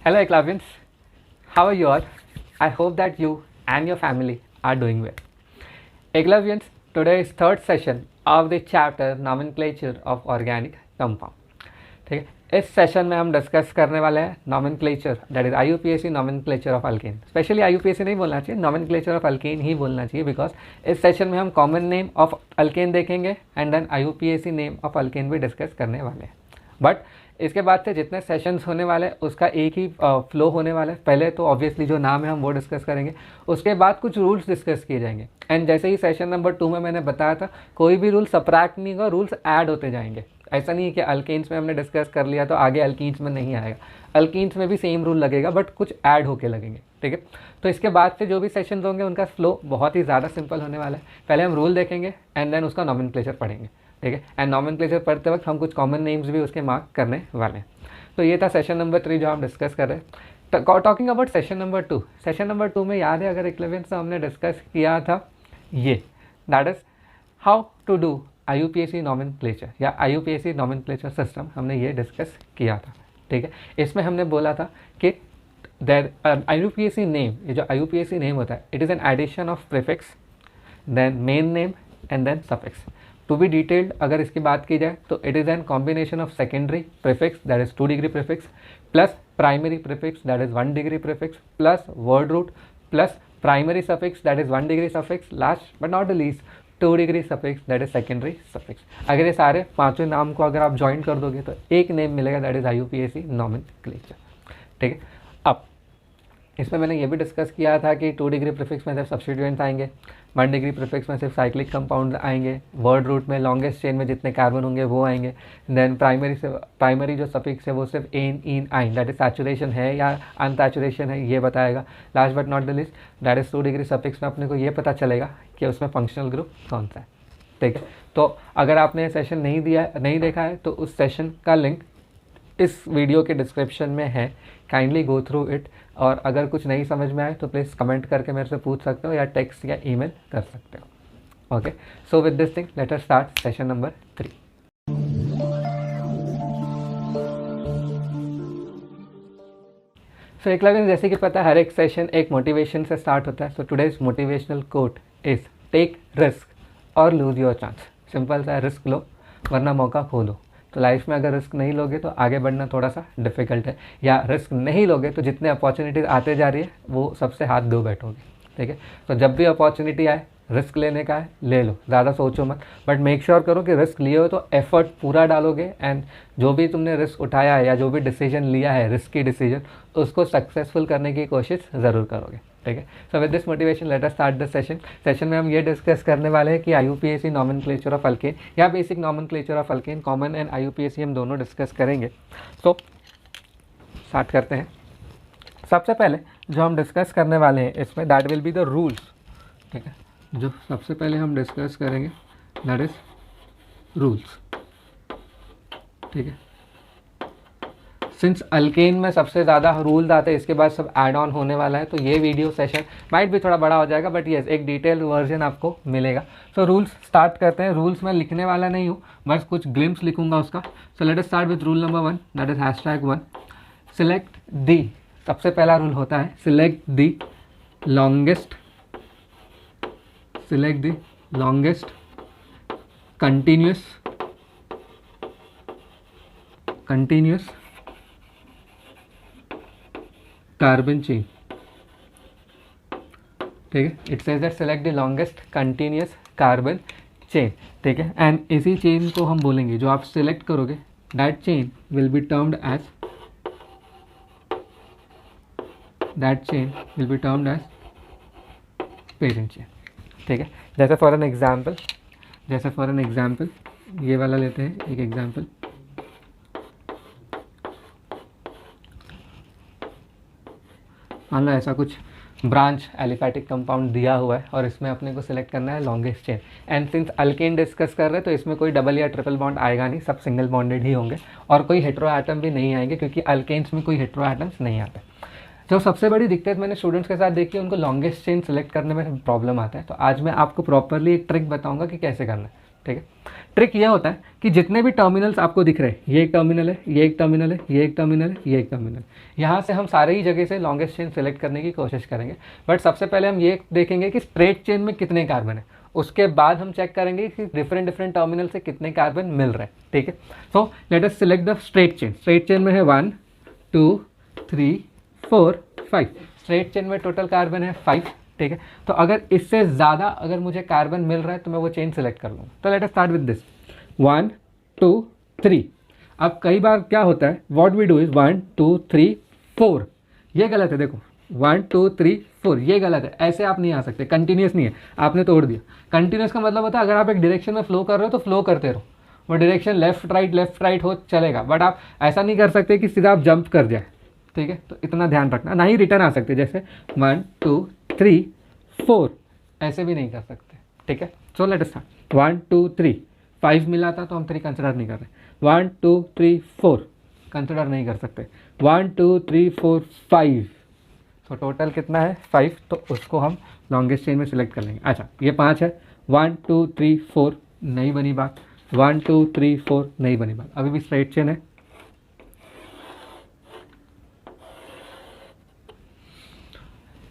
Hello Eclavians, how are you all? I hope that you and your family are doing well. Eclavians, today is third session of the chapter Nomenclature of Organic Compound. ठीक है, इस session में हम discuss करने वाले हैं nomenclature, that is IUPAC nomenclature of alkane. Specially IUPAC नहीं बोलना चाहिए, नॉमेनक्लेचर ऑफ अल्केन ही बोलना चाहिए, बिकॉज इस सेशन में हम कॉमन नेम ऑफ अल्केन देखेंगे and then IUPAC name of alkane भी डिस्कस करने वाले हैं. बट इसके बाद से जितने सेशंस होने वाले हैं उसका एक ही फ्लो होने वाला है. पहले तो ऑब्वियसली जो नाम है हम वो डिस्कस करेंगे, उसके बाद कुछ रूल्स डिस्कस किए जाएंगे. एंड जैसे ही सेशन नंबर 2 में मैंने बताया था, कोई भी रूल सब्ट्रैक्ट नहीं होगा, रूल्स ऐड होते जाएंगे. ऐसा नहीं है कि अल्केन्स में हमने डिस्कस कर लिया तो आगे अल्कीन्स में नहीं आएगा. अल्कीन्स में भी सेम रूल लगेगा बट कुछ ऐड होके लगेंगे. ठीक है, तो इसके बाद से जो भी सेशंस होंगे उनका फ्लो बहुत ही ज़्यादा सिंपल होने वाला है. पहले हम रूल देखेंगे एंड देन उसका नॉमेनक्लेचर पढ़ेंगे. ठीक है, एंड नॉमेनक्लेचर पढ़ते वक्त हम कुछ कॉमन नेम्स भी उसके मार्क करने वाले हैं. तो ये था सेशन नंबर 3 जो हम डिस्कस कर रहे हैं. Talking about session number 2, session number 2 में याद है अगर 11 से हमने डिस्कस किया था ये, that is how to do IUPAC nomenclature या IUPAC नॉमेनक्लेचर सिस्टम, हमने ये डिस्कस किया था. ठीक है, इसमें हमने बोला था कि देयर IUPAC नेम, ये जो IUPAC नेम होता है, it is an addition of prefix, then main name and then suffix. To be detailed अगर इसकी बात की जाए तो it is an combination of secondary prefix that is 2 degree prefix plus primary prefix that is 1 degree prefix plus word root plus primary suffix that is 1 degree suffix, last but not the least 2 degree suffix that is secondary suffix. अगर ये सारे पांचों नाम को अगर आप join कर दोगे तो एक नेम मिलेगा दैट इज IUPAC नॉमेनक्लेचर. ठीक है, अब इसमें मैंने ये भी डिस्कस किया था कि 2 डिग्री प्रीफिक्स में सिर्फ सब्स्टिट्यूएंट्स आएंगे, 1 डिग्री प्रीफिक्स में सिर्फ साइक्लिक कंपाउंड आएंगे, वर्ड रूट में लॉन्गेस्ट चेन में जितने कार्बन होंगे वो आएंगे, देन प्राइमरी जो सफिक्स है वो सिर्फ एन इन आइन दैट इज सैचुरेशन है या अनसैचुरेशन है ये बताएगा. Last but not the list that is 2 degree suffix में अपने को ये पता चलेगा कि उसमें फंक्शनल ग्रुप कौन सा है. ठीक है, तो अगर आपने सेशन नहीं देखा है तो उस सेशन का लिंक इस वीडियो के डिस्क्रिप्शन में है, काइंडली गो थ्रू इट. और अगर कुछ नहीं समझ में आए तो प्लीज़ कमेंट करके मेरे से पूछ सकते हो या टेक्स्ट या ईमेल कर सकते हो. Okay, so with this thing let us start session number 3. सो एक लगन जैसे कि पता है हर एक सेशन एक मोटिवेशन से स्टार्ट होता है. So today's motivational quote is take risk और लूज योर चांस. सिंपल सा है, रिस्क लो वरना मौका खो दो. तो लाइफ में अगर रिस्क नहीं लोगे तो आगे बढ़ना थोड़ा सा डिफिकल्ट है, या रिस्क नहीं लोगे तो जितने अपॉर्चुनिटीज़ आते जा रही है वो सबसे हाथ धो बैठोगे. ठीक है, तो जब भी अपॉर्चुनिटी आए रिस्क लेने का है ले लो, ज़्यादा सोचो मत, बट मेक श्योर करो कि रिस्क लिए हो तो एफर्ट पूरा डालोगे एंड जो भी तुमने रिस्क उठाया है या जो भी डिसीजन लिया है रिस्की डिसीजन उसको सक्सेसफुल करने की कोशिश ज़रूर करोगे. ठीक है, so with this motivation late us start this session. Session में हम ये डिस्कस करने वाले हैं कि IUPAC नॉमेनक्लेचर ऑफ अल्केन या basic nomenclature of alkane, common and IUPAC हम दोनों डिस्कस करेंगे. तो स्टार्ट करते हैं. सबसे पहले जो हम डिस्कस करने वाले हैं इसमें that will be the rules. ठीक है, जो सबसे पहले हम डिस्कस करेंगे दैट इज रूल्स. ठीक है, सिंस अल्केन में सबसे ज़्यादा रूल्स आते हैं, इसके बाद सब ऐड ऑन होने वाला है, तो ये वीडियो सेशन माइट भी थोड़ा बड़ा हो जाएगा बट यस एक डिटेल वर्जन आपको मिलेगा. सो रूल्स स्टार्ट करते हैं. रूल्स मैं लिखने वाला नहीं हूँ, बस कुछ ग्लिम्स लिखूंगा उसका. सो let us start with rule number 1 that is #1 select the. सबसे पहला रूल होता है select the longest continuous carbon chain. ठीक है, it says that select the longest continuous carbon chain. ठीक है, एंड इसी चेन को हम बोलेंगे जो आप सिलेक्ट करोगे that chain will be termed as parent chain. ठीक है, जैसे फॉर एन एग्जाम्पल ये वाला लेते हैं एक एग्जाम्पल. मान लो ऐसा कुछ ब्रांच एलिफैटिक कंपाउंड दिया हुआ है और इसमें अपने को सिलेक्ट करना है longest chain. And since alkane discuss कर रहे हैं तो इसमें कोई डबल या ट्रिपल बॉन्ड आएगा नहीं, सब सिंगल बॉन्डेड ही होंगे और कोई हेट्रो एटम भी नहीं आएंगे क्योंकि अल्केन्स में कोई हेट्रो एटम्स नहीं आते. जो सबसे बड़ी दिक्कत मैंने स्टूडेंट्स के साथ देखी है उनको लॉन्गेस्ट चेन सेलेक्ट करने में प्रॉब्लम आता है. तो आज मैं आपको प्रॉपरली एक ट्रिक बताऊंगा कि कैसे करना है. ठीक है, ट्रिक ये होता है कि जितने भी टर्मिनल्स आपको दिख रहे हैं, ये एक टर्मिनल है, ये एक टर्मिनल है, ये एक टर्मिनल है, ये एक टर्मिनल, यहाँ से हम सारे ही जगह से लॉन्गेस्ट चेन सेलेक्ट करने की कोशिश करेंगे। बट सबसे पहले हम ये देखेंगे कि स्ट्रेट चेन में कितने कार्बन है, उसके बाद हम चेक करेंगे कि डिफरेंट डिफरेंट टर्मिनल से कितने कार्बन मिल रहे हैं। ठीक है, so let us select the straight chain. Straight chain में है 1 2 3 4 5। स्ट्रेट चेन में टोटल कार्बन है 5। ठीक है, तो अगर इससे ज़्यादा अगर मुझे कार्बन मिल रहा है तो मैं वो चेन सेलेक्ट कर लूँगा। तो late us start with this 1 2 3। अब कई बार क्या होता है, व्हाट वी डू इज 1 2 3 4, ये गलत है। देखो 1 2 3 4 ये गलत है, ऐसे आप नहीं आ सकते, कंटिन्यूस नहीं है, आपने तोड़ दिया। कंटिन्यूस का मतलब होता है अगर आप एक डायरेक्शन में फ्लो कर रहे हो तो फ्लो करते रहो, वो डायरेक्शन लेफ्ट राइट हो चलेगा, बट आप ऐसा नहीं कर सकते कि सीधा आप जंप कर जाए। ठीक है, तो इतना ध्यान रखना, ना ही रिटर्न आ सकते, जैसे 1 2 3 4 ऐसे भी नहीं कर सकते। ठीक है, सो लेट अस स्टार्ट 1 2 3 5 मिला था तो हम 3 कंसिडर नहीं कर रहे। 1 2 3 4 कंसिडर नहीं कर सकते। 1 2 3 4 5, तो टोटल कितना है 5, तो उसको हम लॉन्गेस्ट चेन में सिलेक्ट कर लेंगे। अच्छा ये 5 है, 1 2 3 4 नहीं बनी बात, 1 2 3 4 नहीं बनी बात, अभी भी स्ट्रेट चेन है।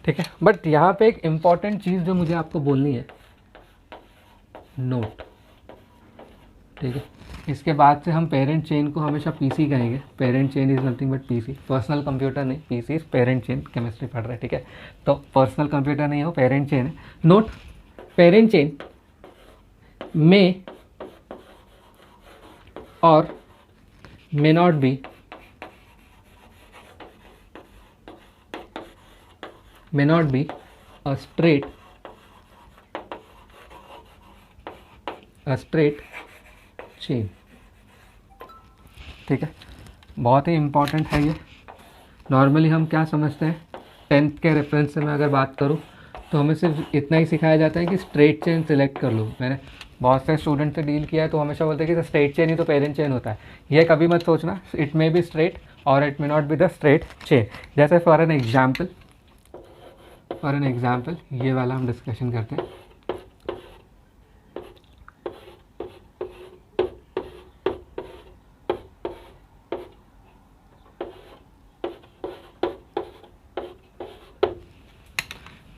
ठीक है, बट यहाँ पे एक इम्पॉर्टेंट चीज़ जो मुझे आपको बोलनी है, नोट। ठीक है, इसके बाद से हम पेरेंट चेन को हमेशा पीसी कहेंगे। Parent chain is nothing but PC, personal computer नहीं, PC is parent chain. Chemistry पढ़ रहे हैं, ठीक है, तो पर्सनल कंप्यूटर नहीं हो, पेरेंट चेन है। नोट, पेरेंट चेन में और may not be a straight chain। ठीक है, बहुत ही इंपॉर्टेंट है ये। नॉर्मली हम क्या समझते हैं, 10th के रेफरेंस से मैं अगर बात करूँ तो हमें सिर्फ इतना ही सिखाया जाता है कि स्ट्रेट चेन सिलेक्ट कर लो। मैंने बहुत से स्टूडेंट से डील किया है तो हमेशा बोलते हैं कि स्ट्रेट चेन ही तो पेरेंट चेन होता है। ये कभी मत सोचना, इट मे बी स्ट्रेट और it may not be the straight chain. जैसे फॉर एन एग्जाम्पल ये वाला हम डिस्कशन करते हैं।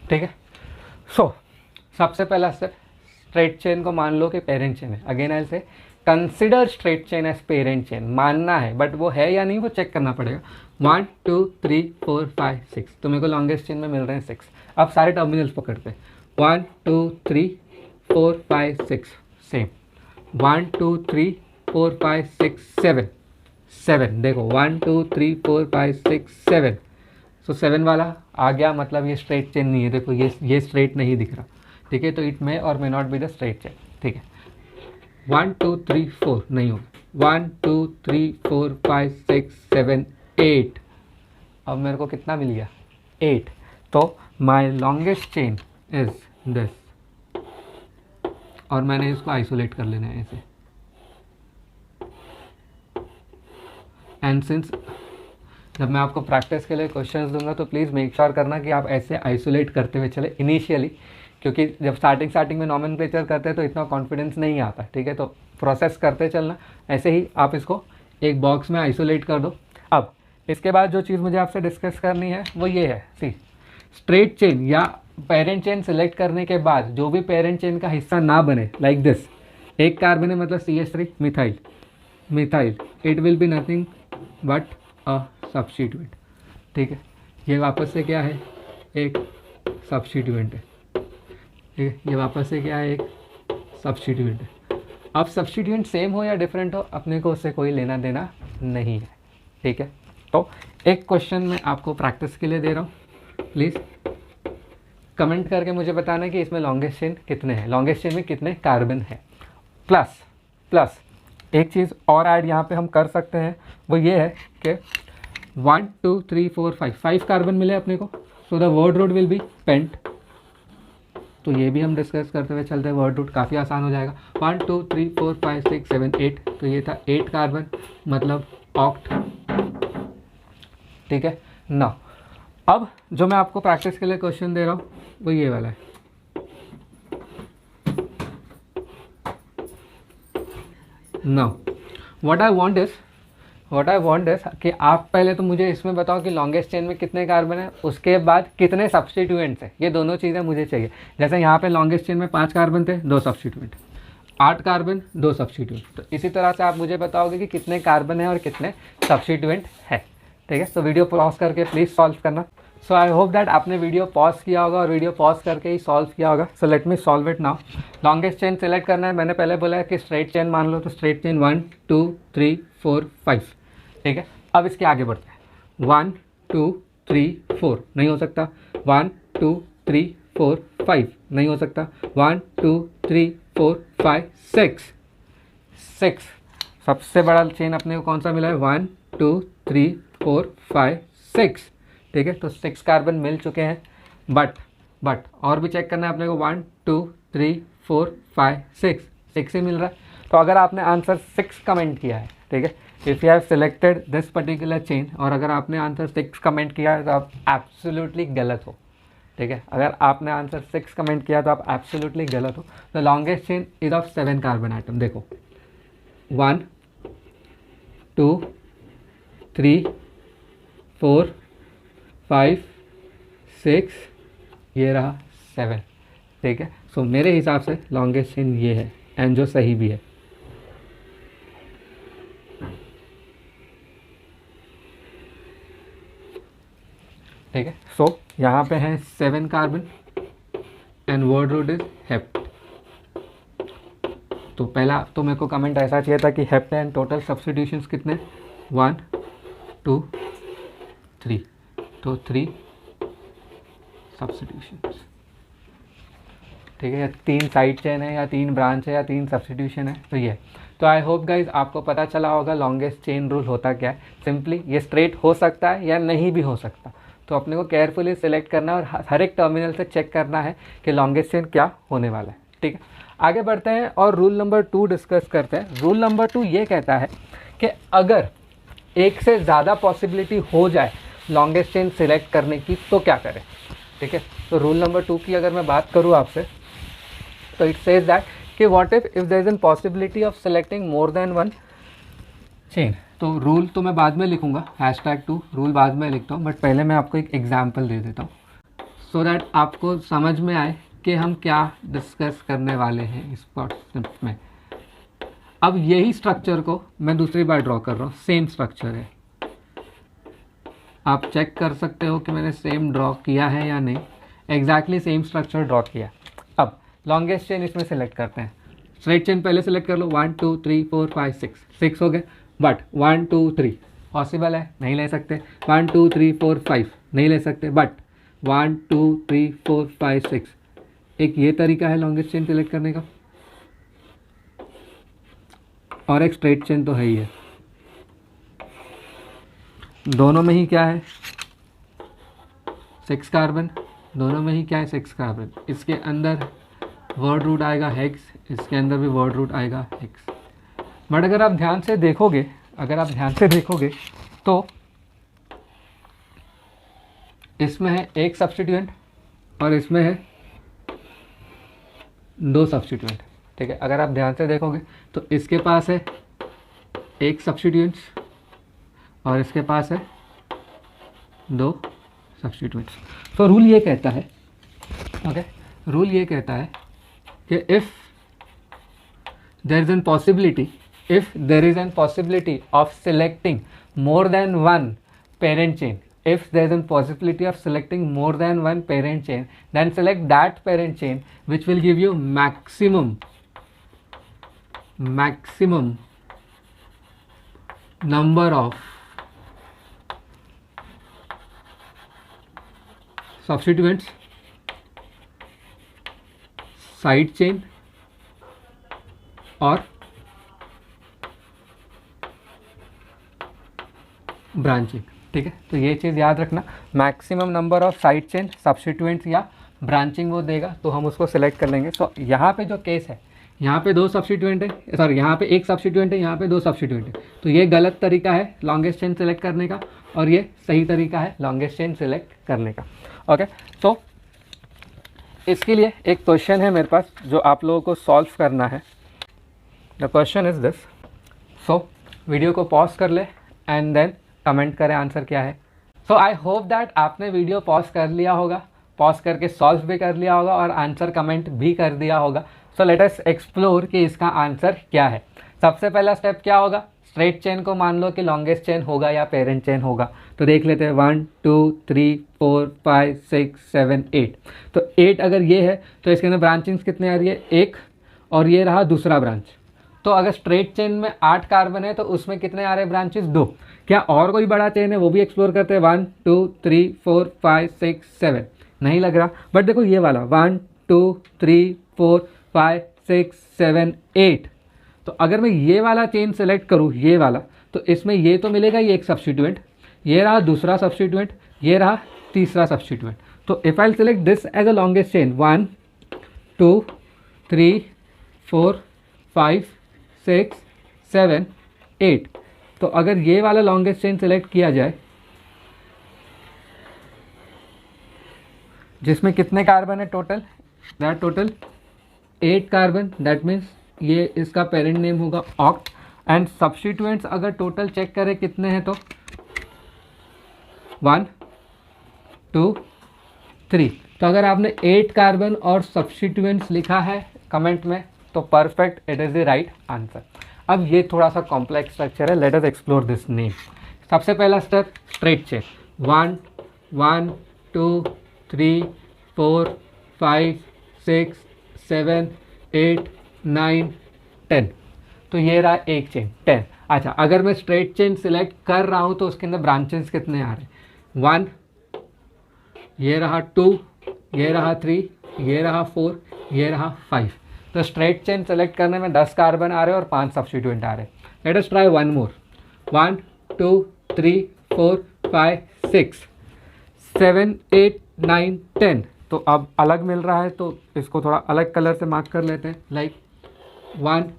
ठीक है, सो सबसे पहला स्टेप, स्ट्रेट चेन को मान लो कि पेरेंट चेन है। Again I say consider straight chain as parent chain, मानना है, बट वो है या नहीं वो चेक करना पड़ेगा। 1 2 3 4 5 6, तो मेरे को लॉन्गेस्ट चेन में मिल रहे हैं 6। अब सारे टर्मिनल्स पकड़ते हैं, 1 2 3 4 5 6 सेम, 1 2 3 4 5 6 7 देखो 1 2 3 4 5 6 7, सो 7 वाला आ गया, मतलब ये स्ट्रेट चेन नहीं है। देखो ये स्ट्रेट नहीं दिख रहा। ठीक है, तो इट मे और may not be the straight chain. ठीक है, 1 2 3 4 नहीं होगा, 1 2 3 4 5 6 7 8, अब मेरे को कितना मिल गया 8, तो माई लॉन्गेस्ट चेन इज दिस, और मैंने इसको आइसोलेट कर लेना है ऐसे। एंड सिंस जब मैं आपको प्रैक्टिस के लिए क्वेश्चंस दूंगा तो प्लीज़ मेक श्योर करना कि आप ऐसे आइसोलेट करते हुए चले इनिशियली, क्योंकि जब स्टार्टिंग में नॉमेनक्लेचर करते हैं तो इतना कॉन्फिडेंस नहीं आता। ठीक है, तो प्रोसेस करते चलना, ऐसे ही आप इसको एक बॉक्स में आइसोलेट कर दो। अब इसके बाद जो चीज़ मुझे आपसे डिस्कस करनी है वो ये है, सी स्ट्रेट चेन या पेरेंट चेन सिलेक्ट करने के बाद जो भी पेरेंट चेन का हिस्सा ना बने, लाइक दिस, एक कार्बन है मतलब CH3 methyl, it will be nothing but a substituent. ठीक है, ये वापस से क्या है, एक सब्स्टिट्यूएंट है। ठीक है, ये वापस से क्या है, एक सब्स्टिट्यूएंट है। अब सब्स्टिट्यूएंट सेम हो या डिफरेंट हो, अपने को उससे कोई लेना देना नहीं है। ठीक है, तो एक क्वेश्चन मैं आपको प्रैक्टिस के लिए दे रहा हूँ, प्लीज़ कमेंट करके मुझे बताना कि इसमें लॉन्गेस्ट चेन कितने हैं, लॉन्गेस्ट चेन में कितने कार्बन है। प्लस एक चीज़ और ऐड यहाँ पे हम कर सकते हैं, वो ये है कि 1 2 3 4 5 कार्बन मिले अपने को, so the word root will be pent. तो ये भी हम डिस्कस करते हुए चलते हैं, वर्ड रूट काफ़ी आसान हो जाएगा। 1 2 3 4 5 6 7 8, तो ये था 8 कार्बन मतलब ऑक्ट। ठीक है ना, अब जो मैं आपको प्रैक्टिस के लिए क्वेश्चन दे रहा हूँ वो ये वाला है। Now what I want is कि आप पहले तो मुझे इसमें बताओ कि लॉन्गेस्ट चेन में कितने कार्बन है, उसके बाद कितने सब्स्टिट्यूएंट्स हैं, ये दोनों चीज़ें मुझे चाहिए। जैसे यहाँ पे लॉन्गेस्ट चेन में 5 कार्बन थे, 2 सब्स्टिट्यूएंट, 8 कार्बन 2 सब्स्टिट्यूएंट। तो इसी तरह से आप मुझे बताओगे कि कितने कार्बन है और कितने सब्स्टिट्यूएंट है। ठीक है, तो वीडियो पॉज करके प्लीज़ सॉल्व करना। सो आई होप दैट आपने वीडियो पॉज किया होगा और वीडियो पॉज करके ही सॉल्व किया होगा। So let me solve it now. Longest chain select करना है, मैंने पहले बोला है कि स्ट्रेट चेन मान लो, तो स्ट्रेट चेन 1 2 3 4 5। ठीक है, अब इसके आगे बढ़ते हैं। 1 2 3 4 नहीं हो सकता, 1 2 3 4 5 नहीं हो सकता, 1 2 3 4 5 6। सबसे बड़ा चेन अपने को कौन सा मिला है, 1 2 3 4 5 6। ठीक है, तो 6 कार्बन मिल चुके हैं। बट और भी चेक करना है अपने को, 1 2 3 4 5 6 ही मिल रहा है। तो अगर आपने आंसर 6 कमेंट किया है, ठीक है, if you have selected this particular chain, और अगर आपने आंसर 6 कमेंट किया है तो आप एब्सोल्युटली गलत हो। ठीक है, अगर आपने आंसर 6 कमेंट किया तो आप एब्सोल्युटली गलत हो। The longest chain is of 7 carbon atom. देखो 1 2 3 4 5 6, ये रहा 7। ठीक है, सो मेरे हिसाब से लॉन्गेस्ट चेन ये है, एंड जो सही भी है। ठीक है, सो यहाँ पे है 7 carbon and word root is hept. तो पहला तो मेरे को कमेंट ऐसा चाहिए था कि हेप्ट एंड टोटल सब्स्टिट्यूशंस कितने, 1 2 3, तो 3 सब्स्टिट्यूशंस। ठीक है, या 3 साइड चेन है, या 3 ब्रांच है, या 3 सब्स्टिट्यूशन है, तो ये। तो आई होप गाइज आपको पता चला होगा लॉन्गेस्ट चेन रूल होता क्या है। सिंपली ये स्ट्रेट हो सकता है या नहीं भी हो सकता, तो अपने को केयरफुली सिलेक्ट करना है और हर एक टर्मिनल से चेक करना है कि लॉन्गेस्ट चेन क्या होने वाला है। ठीक है, आगे बढ़ते हैं और रूल नंबर 2 डिस्कस करते हैं। रूल नंबर 2 ये कहता है कि अगर एक से ज़्यादा पॉसिबिलिटी हो जाए लॉन्गेस्ट चेन सिलेक्ट करने की तो क्या करें। ठीक है, तो रूल नंबर 2 की अगर मैं बात करूँ आपसे, तो इट सेज दैट कि what if there is an possibility of selecting more than 1 chain. तो रूल तो मैं बाद में लिखूंगा, #2 रूल बाद में लिखता हूँ, बट पहले मैं आपको एक एग्जांपल दे देता हूँ सो दैट आपको समझ में आए कि हम क्या डिस्कस करने वाले हैं इस कॉन्सेप्ट में। अब यही स्ट्रक्चर को मैं दूसरी बार ड्रॉ कर रहा हूँ, सेम स्ट्रक्चर है, आप चेक कर सकते हो कि मैंने सेम ड्रॉ किया है या नहीं। एग्जैक्टली सेम स्ट्रक्चर ड्रॉ किया। अब लॉन्गेस्ट चेन इसमें सेलेक्ट करते हैं। स्ट्रेट चेन पहले सेलेक्ट कर लो, 1 2 3 4 5 6 हो गए। बट 1 2 3 पॉसिबल है, नहीं ले सकते। 1 2 3 4 5 नहीं ले सकते। बट 1 2 3 4 5 6 एक ये तरीका है लॉन्गेस्ट चेन सेलेक्ट करने का, और एक स्ट्रेट चेन तो है ही है। दोनों में ही क्या है, 6 कार्बन, दोनों में ही क्या है, 6 कार्बन। इसके अंदर वर्ड रूट आएगा हेक्स, इसके अंदर भी वर्ड रूट आएगा हेक्स। बट अगर आप ध्यान से देखोगे, तो इसमें है 1 सब्स्टिट्यूएंट और इसमें है 2 सब्स्टिट्यूएंट। ठीक है, अगर आप ध्यान से देखोगे तो इसके पास है 1 सब्स्टिट्यूएंट्स और इसके पास है 2 सब्स्टिट्यूएंट्स। तो रूल ये कहता है, रूल ये कहता है कि if there is an possibility of selecting more than one parent chain, then select that parent chain which will give you maximum number of substituents, side chain और ब्रांचिंग। ठीक है, तो ये चीज़ याद रखना, maximum number of side chain, substituents या branching वो देगा तो हम उसको सिलेक्ट कर लेंगे। सो यहाँ पे जो केस है, यहाँ पे 2 सब्स्टिट्यूएंट है, सॉरी यहाँ पे 1 सब्स्टिट्यूएंट है, यहाँ पे 2 सब्स्टिट्यूएंट है। तो ये गलत तरीका है लॉन्गेस्ट चेन सेलेक्ट करने का, और ये सही तरीका है लॉन्गेस्ट चेन सेलेक्ट करने का। ओके, तो इसके लिए एक क्वेश्चन है मेरे पास जो आप लोगों को सॉल्व करना है। The question is this, so video को पॉज कर ले एंड देन कमेंट करें आंसर क्या है। सो आई होप दैट आपने वीडियो पॉज कर लिया होगा, पॉज करके सॉल्व भी कर लिया होगा और आंसर कमेंट भी कर दिया होगा। सो लेट अस एक्सप्लोर कि इसका आंसर क्या है। सबसे पहला स्टेप क्या होगा, स्ट्रेट चेन को मान लो कि लॉन्गेस्ट चेन होगा या पेरेंट चेन होगा, तो देख लेते हैं 1 2 3 4 5 6 7 8। तो 8 अगर ये है तो इसके अंदर ब्रांचिंग्स कितने आ रही है, एक, और ये रहा दूसरा ब्रांच। तो अगर स्ट्रेट चेन में 8 कार्बन है तो उसमें कितने आ रहे हैं ब्रांचेस, 2। क्या और कोई बड़ा चेन है, वो भी एक्सप्लोर करते हैं। 1 2 3 4 5 6 7 नहीं लग रहा, बट देखो ये वाला 1 2 3 4 5 6 7 8। तो अगर मैं ये वाला चेन सेलेक्ट करूँ, ये वाला, तो इसमें ये तो मिलेगा, ये एक सब्स्टिट्यूएंट, ये रहा दूसरा सब्स्टिट्यूएंट, ये रहा तीसरा सब्स्टिट्यूएंट। तो if I select this as a longest chain 1 2 3 4 5 6 7 8, तो अगर ये वाला लॉन्गेस्ट चेन सेलेक्ट किया जाए जिसमें कितने कार्बन है total, that total 8 carbon, that means ये इसका पेरेंट नेम होगा ऑक्ट। एंड सब्स्टिट्यूएंट्स अगर टोटल चेक करें कितने हैं तो 1 2 3। तो अगर आपने 8 कार्बन और सब्स्टिट्यूएंट्स लिखा है कमेंट में तो perfect, it is the right answer. अब ये थोड़ा सा कॉम्प्लेक्स स्ट्रक्चर है, let us explore this name. सबसे पहला स्टेप स्ट्रेट चेन, 1 1 2 3 4 5 6 7 8 9 10। तो ये रहा एक चेन 10। अच्छा, अगर मैं स्ट्रेट चेन सिलेक्ट कर रहा हूँ तो उसके अंदर ब्रांचेस कितने आ रहे हैं, 1, ये रहा 2, ये रहा 3, ये रहा 4, ये रहा 5। तो स्ट्रेट चेन सेलेक्ट करने में 10 कार्बन आ रहे हैं और 5 सब्स्टिट्यूएंट आ रहे हैं। Let us try one more, 1 2 3 4 5 6 7 8 9 10। तो अब अलग मिल रहा है तो इसको थोड़ा अलग कलर से मार्क कर लेते हैं, लाइक 1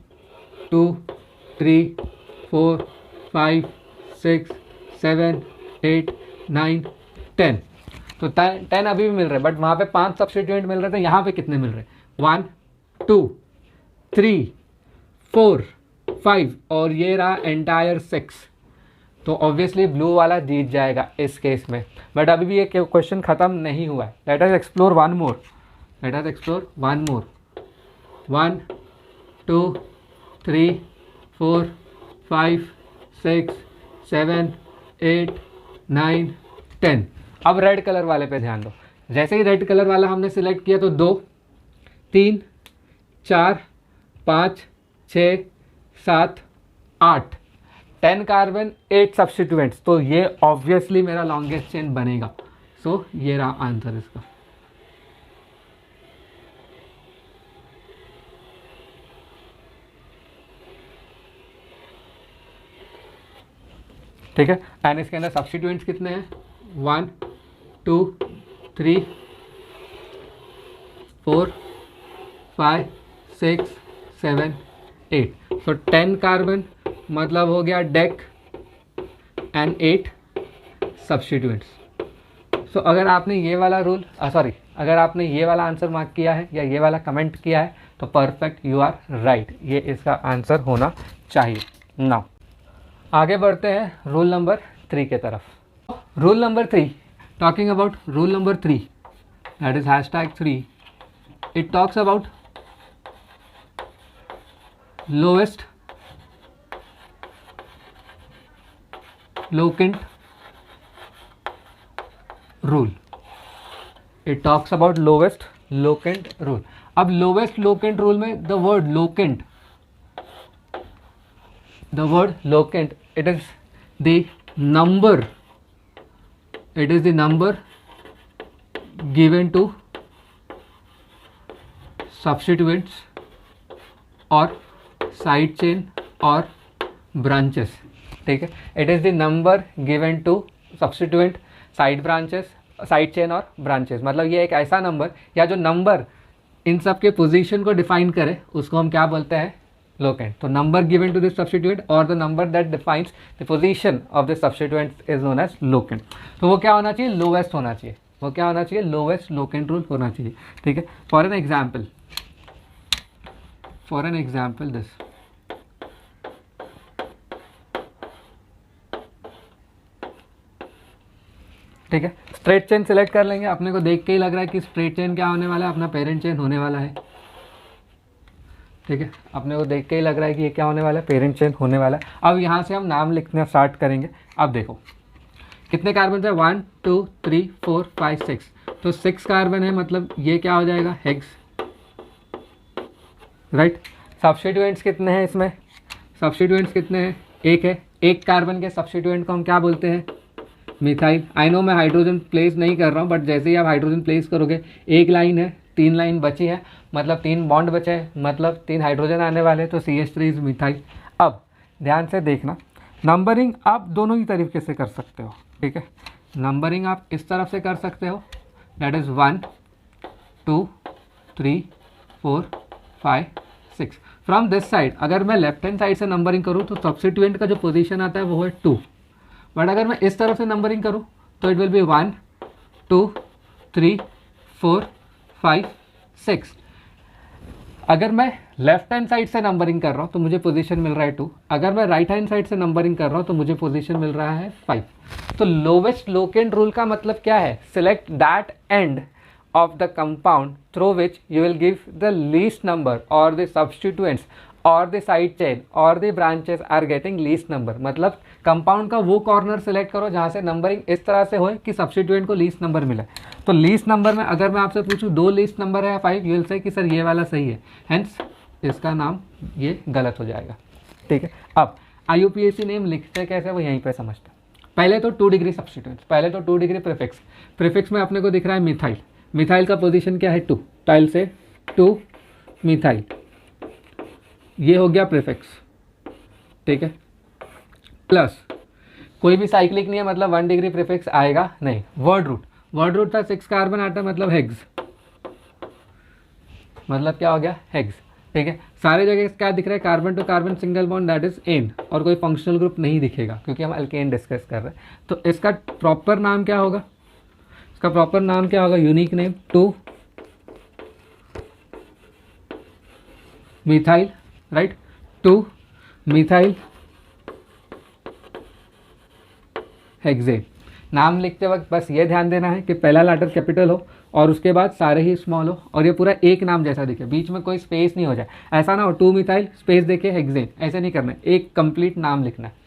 2 3 4 5 6 7 8 9 10। तो 10 अभी भी मिल रहे हैं, बट वहाँ पे 5 सब्स्टिट्यूएंट मिल रहे थे, यहाँ पे कितने मिल रहे हैं, 1 2 3 4 5 और ये रहा एंटायर 6। तो ऑब्वियसली ब्लू वाला जीत जाएगा इस केस में, बट अभी भी ये क्वेश्चन ख़त्म नहीं हुआ है। Let us explore one more, let us explore one more, 1 2 3 4 5 6 7 8 9 10। अब रेड कलर वाले पे ध्यान दो। जैसे ही रेड कलर वाला हमने सिलेक्ट किया तो 2 3 4 5 6 7 8, 10 कार्बन 8 सब्स्टिट्यूएंट्स। तो ये ऑब्वियसली मेरा लॉन्गेस्ट चेन बनेगा। सो ये रहा आंसर इसका। ठीक है, एंड इसके अंदर सब्स्टिट्यूएंट्स कितने हैं, 1 2 3 4 5 6 7 8। सो 10 कार्बन मतलब हो गया डेक एंड 8 सब्स्टिट्यूएंट्स। सो अगर आपने ये वाला रूल अगर आपने ये वाला आंसर मार्क किया है या ये वाला कमेंट किया है तो परफेक्ट, यू आर राइट, ये इसका आंसर होना चाहिए। नाउ आगे बढ़ते हैं रूल नंबर 3 के तरफ। Rule number 3, talking about rule number 3, that is #3, it talks about lowest locant rule. It talks about lowest locant rule. अब लोवेस्ट लोकेंट रूल में the word locant, it is the number given to substituents or side chain or branches। ठीक है, it is the number given to substituent, side branches, side chain और branches. मतलब ये एक ऐसा number या जो नंबर इन सब के पोजीशन को डिफाइन करे उसको हम क्या बोलते हैं, लोकेंट। तो number given to this substituent और the number that defines the position of this substituent is known as locant. तो वो क्या होना चाहिए, लोवेस्ट होना चाहिए। वो क्या होना चाहिए, लोवेस्ट लोकेंट रूल होना चाहिए। ठीक है, फॉर एन एग्जाम्पल दिस ठीक है, स्ट्रेट चेन सिलेक्ट कर लेंगे। अपने को देख के ही लग रहा है कि स्ट्रेट चेन क्या होने वाला है, अपना पेरेंट चेन होने वाला है। ठीक है, अपने को देख के ही लग रहा है कि ये क्या होने वाला है, पेरेंट चेन होने वाला है। अब यहाँ से हम नाम लिखना स्टार्ट करेंगे। अब देखो कितने कार्बन है, 1 2 3 4 5 6, तो 6 कार्बन है, मतलब ये क्या हो जाएगा, हेक्स, राइट। सब्स्टिट्यूएंट्स कितने हैं इसमें, सब्स्टिट्यूएंट्स कितने हैं, एक है। एक कार्बन के सब्स्टिट्यूएंट को हम क्या बोलते हैं, मिथाइल। आई नो मैं हाइड्रोजन प्लेस नहीं कर रहा हूँ, बट जैसे ही आप हाइड्रोजन प्लेस करोगे, एक लाइन है, 3 लाइन बची है, मतलब 3 बॉन्ड बचे हैं, मतलब 3 हाइड्रोजन आने वाले, तो CH3 इज मिथाइल। अब ध्यान से देखना, नंबरिंग आप दोनों ही तरीके से कर सकते हो। ठीक है, नंबरिंग आप इस तरफ से कर सकते हो, that is 1 2 3 4 5 6। From this side अगर मैं लेफ्ट हैंड साइड से नंबरिंग करूँ तो सब्स्टिट्यूएंट का जो पोजीशन आता है वो है 2, बट अगर मैं इस तरफ से नंबरिंग करूँ तो इट विल बी 1 2 3 4 5 6। अगर मैं लेफ्ट हैंड साइड से नंबरिंग कर रहा हूँ तो मुझे पोजीशन मिल रहा है 2, अगर मैं राइट हैंड साइड से नंबरिंग कर रहा हूँ तो मुझे पोजीशन मिल रहा है 5। तो लोवेस्ट लोकेंट रूल का मतलब क्या है, select that and of the compound through which you will give the least number or the substituents or the side chain or the branches are getting least number। मतलब compound का वो corner select करो जहाँ से numbering इस तरह से हो कि सब्स्टिट्यूएंट को लीस्ट नंबर मिले। तो लीस्ट नंबर में अगर मैं आपसे पूछूं 2 लीस्ट नंबर है या 5, यू विल से कि सर ये वाला सही है, हेंस इसका नाम ये गलत हो जाएगा। ठीक है, अब IUPAC नेम लिखते कैसे वो यहीं पर समझते हैं। पहले तो 2 डिग्री सब्स्टिट्यूएंट्स, पहले तो 2 डिग्री प्रीफिक्स। प्रीफिक्स में अपने को दिख रहा है मिथाइल, मिथाइल का पोजीशन क्या है 2, टाइल से 2 मिथाइल, ये हो गया प्रीफिक्स। ठीक है, प्लस कोई भी साइक्लिक नहीं है, मतलब 1 डिग्री प्रीफिक्स आएगा नहीं। वर्ड रूट, वर्ड रूट था 6 कार्बन आता है, मतलब हेक्स, मतलब क्या हो गया, हेक्स। ठीक है, सारे जगह क्या दिख रहा है, carbon to carbon single bond, that is ane, और कोई फंक्शनल ग्रुप नहीं दिखेगा क्योंकि हम अल्केन डिस्कस कर रहे हैं। तो इसका प्रॉपर नाम क्या होगा, इसका प्रॉपर नाम क्या होगा, unique name 2 methyl, right, 2 methyl hexane. नाम लिखते वक्त बस ये ध्यान देना है कि पहला लेटर कैपिटल हो और उसके बाद सारे ही स्मॉल हो और ये पूरा एक नाम जैसा दिखे, बीच में कोई स्पेस नहीं हो जाए। ऐसा ना हो 2 मिथाइल स्पेस देखे हेक्सेन, ऐसे नहीं करना है, एक कंप्लीट नाम लिखना है।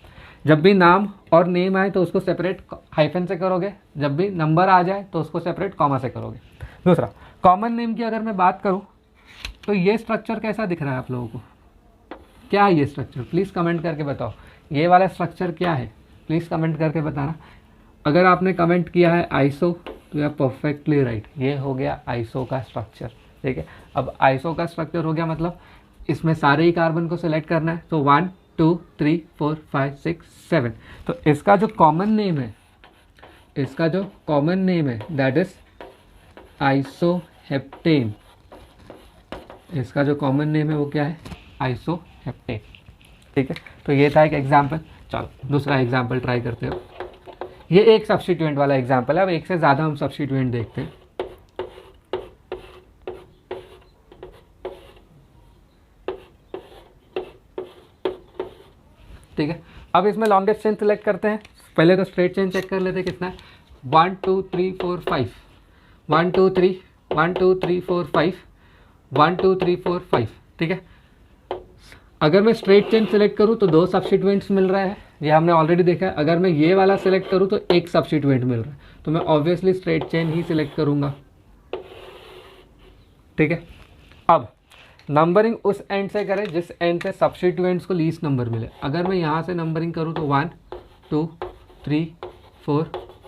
जब भी नाम और नेम आए तो उसको सेपरेट हाइफन से करोगे, जब भी नंबर आ जाए तो उसको सेपरेट कॉमा से करोगे। दूसरा, कॉमन नेम की अगर मैं बात करूं तो ये स्ट्रक्चर कैसा दिख रहा है आप लोगों को, क्या है ये स्ट्रक्चर, प्लीज़ कमेंट करके बताओ। ये वाला स्ट्रक्चर क्या है, प्लीज़ कमेंट करके बताना। अगर आपने कमेंट किया है आइसो तो यू आर परफेक्टली राइट, ये हो गया आइसो का स्ट्रक्चर। ठीक है, अब आइसो का स्ट्रक्चर हो गया, मतलब इसमें सारे ही कार्बन को सिलेक्ट करना है। तो 1 2 3 4 5 6 7, तो इसका जो कॉमन नेम है, इसका जो कॉमन नेम है दैट इज आइसोहेप्टेन। इसका जो कॉमन नेम है वो क्या है, आइसोहेप्टेन। ठीक है, तो ये था एक एग्जाम्पल। चलो दूसरा एग्जाम्पल ट्राई करते हो। ये एक सब्स्टिट्यूएंट वाला एग्जाम्पल है, अब एक से ज़्यादा हम सब्स्टिट्यूएंट देखते हैं। ठीक है, अब इसमें लॉन्गेस्ट चेन सेलेक्ट करते हैं। पहले तो स्ट्रेट चेन चेक कर लेते हैं कितना है, 1 2 3 4 5, 1 2 3 1 2 3 4 5, 1 2 3 4 5। ठीक है, अगर मैं स्ट्रेट चेन सेलेक्ट करूँ तो 2 सब्स्टिट्यूएंट्स मिल रहे हैं, ये हमने ऑलरेडी देखा है। अगर मैं ये वाला सेलेक्ट करूँ तो 1 सब्स्टिट्यूएंट मिल रहा है, तो मैं ऑब्वियसली स्ट्रेट चेन ही सिलेक्ट करूँगा। ठीक है, अब नंबरिंग उस एंड से करें जिस एंड से सब्स्टिट्यूएंट्स को लीस्ट नंबर मिले। अगर मैं यहाँ से नंबरिंग करूँ तो 1 2 3 4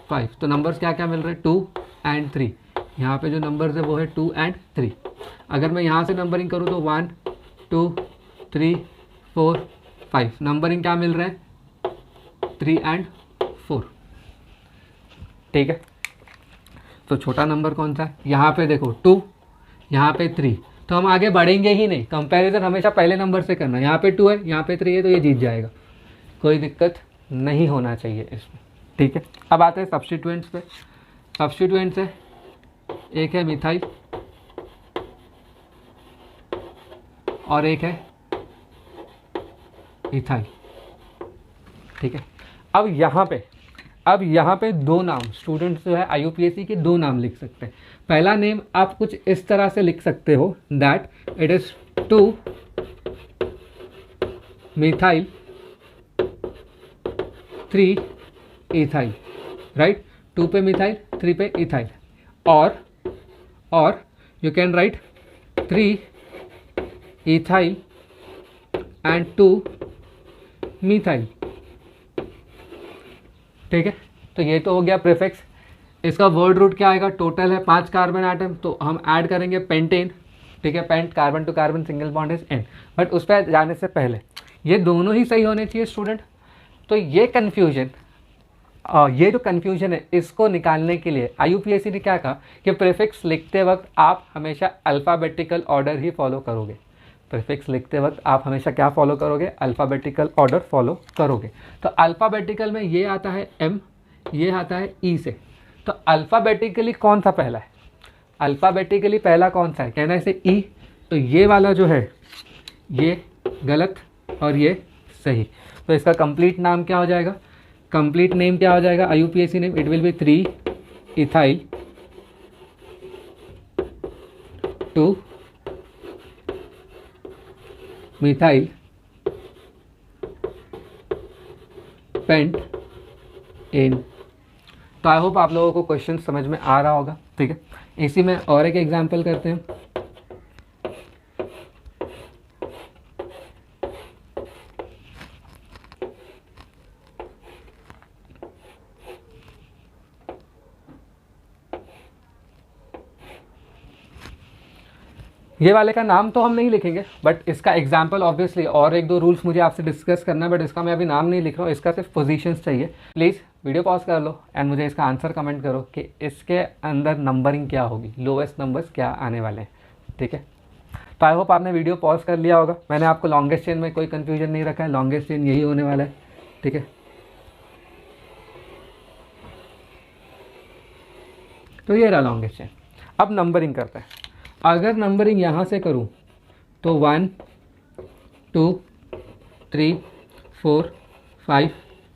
5, तो नंबर्स क्या क्या मिल रहे हैं, 2 and 3। यहाँ पे जो नंबर्स है वो है 2 and 3। अगर मैं यहाँ से नंबरिंग करूँ तो 1 2 3 4 5, नंबरिंग क्या मिल रहा है, 3 and 4। ठीक है, तो छोटा नंबर कौन सा है, यहाँ पे देखो 2, यहाँ पे 3, तो हम आगे बढ़ेंगे ही नहीं। कंपैरिजन हमेशा पहले नंबर से करना। यहाँ पे 2 है, यहाँ पे 3 है, तो ये जीत जाएगा, कोई दिक्कत नहीं होना चाहिए इसमें। ठीक है, अब आते हैं सब्स्टिट्यूएंट्स पे। सब्स्टिट्यूएंट्स है, एक है मिथाइल और एक है इथाइल। ठीक है, अब यहाँ पे अब यहाँ पे दो नाम स्टूडेंट्स जो है IUPAC के दो नाम लिख सकते हैं। पहला नेम आप कुछ इस तरह से लिख सकते हो that it is 2 methyl 3 ethyl, right. 2 पे मिथाइल 3 पे इथाइल, और you can write 3 ethyl and 2 methyl, ठीक है। तो ये तो हो गया प्रीफिक्स। इसका वर्ड रूट क्या आएगा, टोटल है 5 कार्बन आइटम, तो हम ऐड करेंगे पेंटेन, ठीक है। Pent carbon to carbon single bond is and. But उस पर जाने से पहले ये दोनों ही सही होने चाहिए स्टूडेंट। तो ये जो कन्फ्यूजन है इसको निकालने के लिए IUPAC ने क्या कहा कि प्रीफिक्स लिखते वक्त आप हमेशा अल्फ़ाबेटिकल ऑर्डर ही फॉलो करोगे। प्रीफिक्स लिखते वक्त आप हमेशा क्या फॉलो करोगे, अल्फ़ाबेटिकल ऑर्डर फॉलो करोगे। तो अल्फ़ाबेटिकल में ये आता है M, ये आता है E से। तो अल्फ़ाबेटिकली कौन सा पहला है, अल्फ़ाबेटिकली पहला कौन सा है, कहना है इसे E। तो ये वाला जो है ये गलत और ये सही। तो इसका कंप्लीट नाम क्या हो जाएगा, कंप्लीट नेम क्या हो जाएगा IUPAC name, it will be 3 ethyl 2 methyl pent ane. तो आई होप आप लोगों को क्वेश्चन समझ में आ रहा होगा, ठीक है। इसी में और एक एग्जांपल करते हैं। ये वाले का नाम तो हम नहीं लिखेंगे, बट इसका एग्जाम्पल ऑब्वियसली और एक दो रूल्स मुझे आपसे डिस्कस करना है, बट इसका मैं अभी नाम नहीं लिख रहा हूँ, इसका सिर्फ पोजीशंस चाहिए। प्लीज़ वीडियो पॉज कर लो एंड मुझे इसका आंसर कमेंट करो कि इसके अंदर नंबरिंग क्या होगी, लोवेस्ट नंबर्स क्या आने वाले हैं, ठीक है। तो आई होप आपने वीडियो पॉज कर लिया होगा। मैंने आपको लॉन्गेस्ट चेन में कोई कन्फ्यूजन नहीं रखा है, लॉन्गेस्ट चेन यही होने वाला है, ठीक है। तो ये रहा लॉन्गेस्ट चेन। अब नंबरिंग करते हैं। अगर नंबरिंग यहाँ से करूँ तो 1 2 3 4 5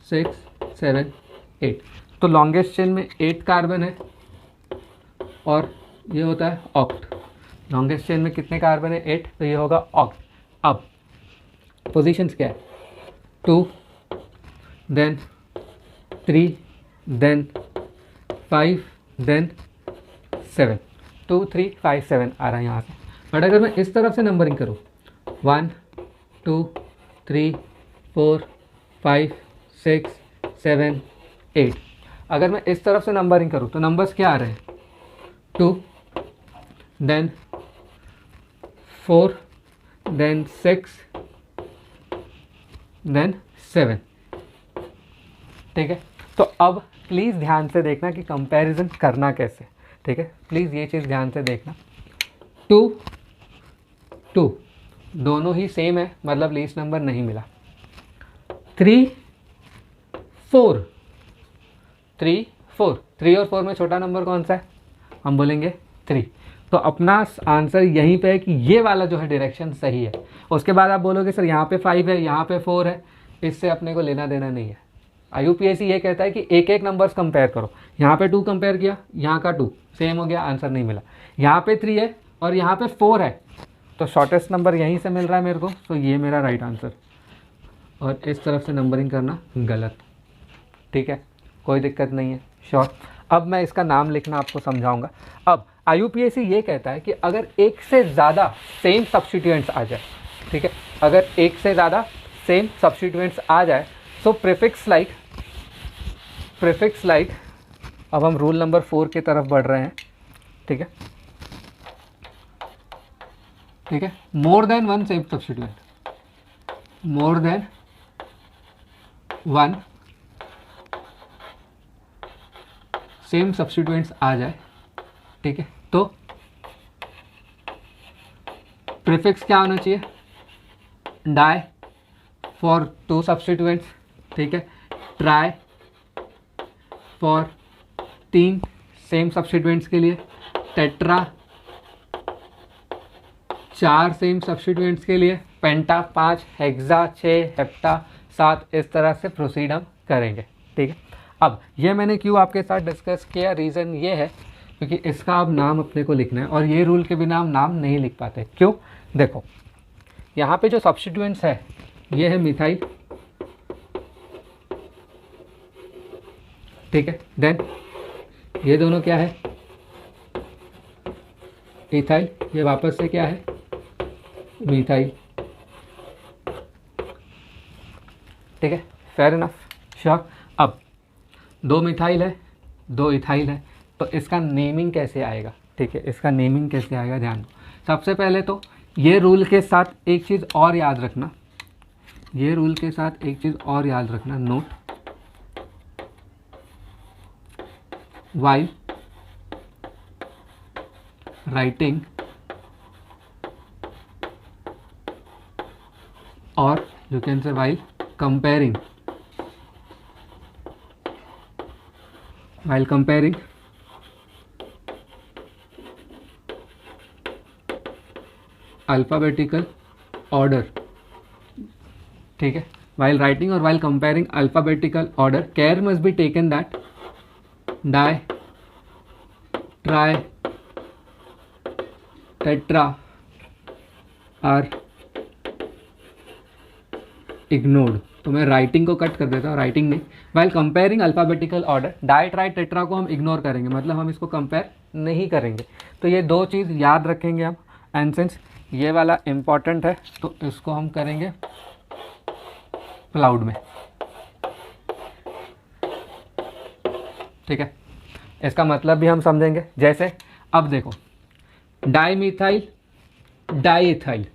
6 7 8। तो लॉन्गेस्ट चेन में 8 कार्बन है और ये होता है ऑक्ट। लॉन्गेस्ट चेन में कितने कार्बन है, 8, तो ये होगा ऑक्ट। अब पोजीशंस क्या है, 2 देन 3 देन 5 देन 7, 2 3 5 7 आ रहा है यहाँ से। बट अगर मैं इस तरफ से नंबरिंग करूँ 1 2 3 4 5 6 7 8, अगर मैं इस तरफ से नंबरिंग करूँ तो नंबर्स क्या आ रहे हैं, 2 देन 4 देन 6 देन 7, ठीक है। तो अब प्लीज़ ध्यान से देखना कि कंपैरिजन करना कैसे, ठीक है। प्लीज़ ये चीज़ ध्यान से देखना। 2 2 दोनों ही सेम है, मतलब लीस्ट नंबर नहीं मिला। 3 4 3 4 3 और 4 में छोटा नंबर कौन सा है, हम बोलेंगे 3। तो अपना आंसर यहीं पे है कि ये वाला जो है डायरेक्शन सही है। उसके बाद आप बोलोगे सर यहाँ पे 5 है, यहाँ पे 4 है, इससे अपने को लेना देना नहीं है। IUPAC ये कहता है कि एक एक नंबर्स कंपेयर करो। यहाँ पे 2 कंपेयर किया, यहाँ का 2 सेम हो गया, आंसर नहीं मिला। यहाँ पे 3 है और यहाँ पे 4 है, तो शॉर्टेस्ट नंबर यहीं से मिल रहा है मेरे को, तो ये मेरा राइट आंसर। और इस तरफ से नंबरिंग करना गलत, ठीक है, कोई दिक्कत नहीं है, श्योर। अब मैं इसका नाम लिखना आपको समझाऊंगा। अब IUPAC ये कहता है कि अगर एक से ज़्यादा सेम सब्स्टिट्यूएंट्स आ जाए, ठीक है, अगर एक से ज़्यादा सेम सब्स्टिट्यूएंट्स आ जाए, सो प्रीफिक्स लाइक अब हम रूल नंबर 4 की तरफ बढ़ रहे हैं, ठीक है, ठीक है। More than one same substituent, more than one same substituents आ जाए, ठीक है, तो प्रीफिक्स क्या होना चाहिए, डाई फॉर 2 सब्स्टिट्यूएंट्स, ठीक है, ट्राई फॉर 3 सेम सब्स्टिट्यूएंट्स के लिए, टेट्रा 4 सेम सब्स्टिट्यूएंट्स के लिए, पेंटा 5, हेक्सा 6, हेप्टा 7, इस तरह से प्रोसीड हम करेंगे, ठीक है। अब ये मैंने क्यों आपके साथ डिस्कस किया, रीज़न ये है क्योंकि इसका अब नाम अपने को लिखना है और ये रूल के बिना हम नाम नहीं लिख पाते। क्यों? देखो यहाँ पे जो सब्स्टिट्यूएंट्स है ये है मिथाइल, ठीक है। देन ये दोनों क्या है, इथाइल, ये वापस से क्या है, मिथाइल, ठीक है। Fair enough, sure. अब 2 मिथाइल है 2 इथाइल है, तो इसका नेमिंग कैसे आएगा, ठीक है, इसका नेमिंग कैसे आएगा ध्यान दो। सबसे पहले तो ये रूल के साथ एक चीज़ और याद रखना, ये रूल के साथ एक चीज़ और याद रखना, note while writing or you can say while comparing alphabetical order, ठीक है। while writing or while comparing alphabetical order, care must be taken that di, tri, tetra are ignored। तो मैं राइटिंग को कट कर देता हूँ, राइटिंग नहीं। While comparing alphabetical order, di, tri, tetra को हम इग्नोर करेंगे, मतलब हम इसको कंपेयर नहीं करेंगे। तो ये 2 चीज़ याद रखेंगे हम। एंड सिंस ये वाला इम्पॉर्टेंट है तो इसको हम करेंगे क्लाउड में, ठीक है। इसका मतलब भी हम समझेंगे। जैसे अब देखो डाई मिथाइल, डाई इथाइल,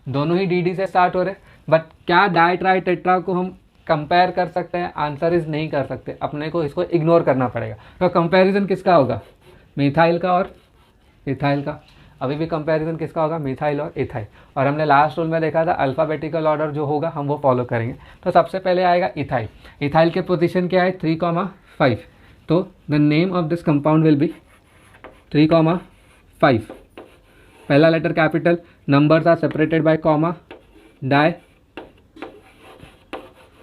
दोनों ही डी से स्टार्ट हो रहे, बट क्या डाई ट्राई टेट्रा को हम कंपेयर कर सकते हैं? आंसर इज नहीं कर सकते, अपने को इसको इग्नोर करना पड़ेगा। तो कंपैरिजन किसका होगा? मिथाइल का और इथाइल का। अभी भी कंपैरिजन किसका होगा? मिथाइल और इथाइल। और हमने लास्ट रूल में देखा था अल्फ़ाबेटिकल ऑर्डर जो होगा हम वो फॉलो करेंगे। तो सबसे पहले आएगा इथाइल। इथाइल के पोजीशन क्या है? 3,5। तो the name of this compound will be 3,5। पहला letter capital, numbers are separated by comma, di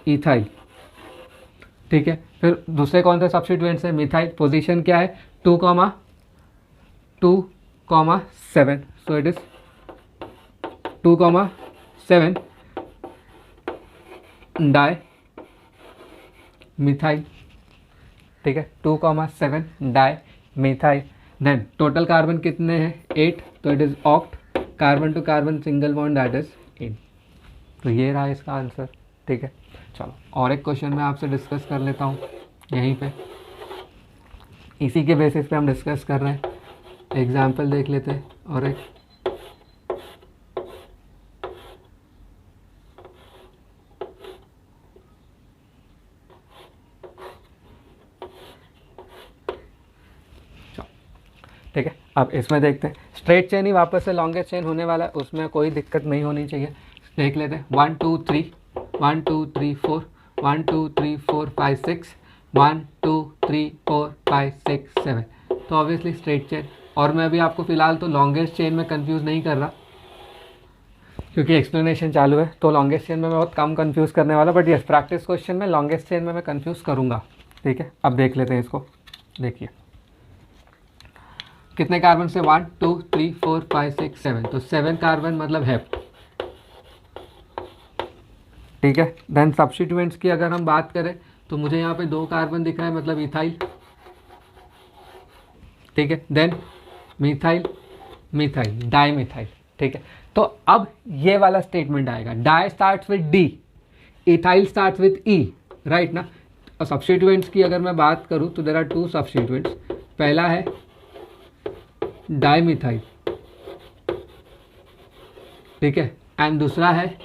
ethyl, ठीक है। फिर दूसरे कौन से सब्स्टिट्यूएंट्स है? मिथाइल। पोजीशन क्या है? 2,7। So it is 2,7 di methyl, ठीक है। 2,7 di methyl. Then total carbon कितने हैं? 8। तो it is oct. Carbon to carbon single bond, that is 8। तो ये रहा इसका आंसर, ठीक है। चलो और एक क्वेश्चन मैं आपसे डिस्कस कर लेता हूँ यहीं पे, इसी के बेसिस पे हम डिस्कस कर रहे हैं। एग्जाम्पल देख लेते हैं और एक ठीक है। अब इसमें देखते हैं, स्ट्रेट चेन ही वापस से लॉन्गेस्ट चेन होने वाला है, उसमें कोई दिक्कत नहीं होनी चाहिए। देख लेते हैं 1 2 3 1 2 3 4 1 2 3 4 5 6 1 2 3 4 5 6 7। तो ऑब्वियसली स्ट्रेट चेन। और मैं अभी आपको फिलहाल तो लॉन्गेस्ट चेन में कंफ्यूज नहीं कर रहा क्योंकि एक्सप्लेनेशन चालू है, तो लॉन्गेस्ट चेन में मैं बहुत कम कंफ्यूज करने वाला, बट यस प्रैक्टिस क्वेश्चन में लॉन्गेस्ट चेन में मैं कंफ्यूज करूँगा, ठीक है। अब देख लेते हैं इसको। देखिए कितने कार्बन से? 1 2 3 4 5 6 7। तो 7 कार्बन मतलब हेप्ट, ठीक है। देन सब्स्टिट्यूएंट्स की अगर हम बात करें तो मुझे यहाँ पे 2 कार्बन दिख रहा है, मतलब इथाइल, ठीक है। Then methyl, methyl, di methyl, ठीक है। तो अब ये वाला स्टेटमेंट आएगा, di starts with D, ethyl starts with E, right ना। और सब्स्टिट्यूएंट्स की अगर मैं बात करूँ तो देयर आर 2 सब्स्टिट्यूएंट्स। पहला है डाई मिथाइल, ठीक है, एंड दूसरा है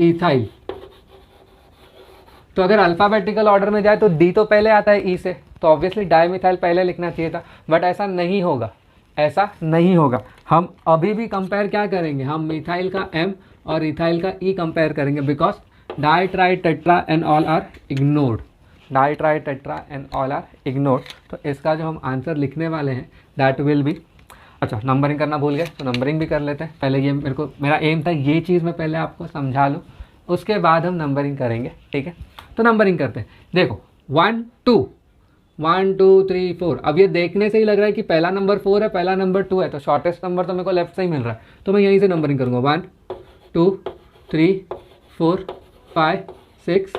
इथाइल। तो अगर अल्फ़ाबेटिकल ऑर्डर में जाए तो डी तो पहले आता है ई से, तो ऑब्वियसली डाई मिथाइल पहले लिखना चाहिए था, बट ऐसा नहीं होगा, ऐसा नहीं होगा। हम अभी भी कंपेयर क्या करेंगे? हम मिथाइल का एम और इथाइल का ई कंपेयर करेंगे, because di tri tetra and all are ignored, di tri tetra and all are ignored. तो इसका जो हम आंसर लिखने वाले हैं दैट विल बी, अच्छा नंबरिंग करना भूल गए तो नंबरिंग भी कर लेते हैं। पहले ये मेरा एम था ये चीज़ मैं पहले आपको समझा लूँ, उसके बाद हम नंबरिंग करेंगे, ठीक है। तो नंबरिंग करते हैं। देखो 1 2 1 2 3 4। अब ये देखने से ही लग रहा है कि पहला नंबर 4 है, पहला नंबर 2 है, तो शॉर्टेस्ट नंबर तो मेरे को लेफ्ट से ही मिल रहा है, तो मैं यहीं से नंबरिंग करूँगा 1 2 3 4 5 6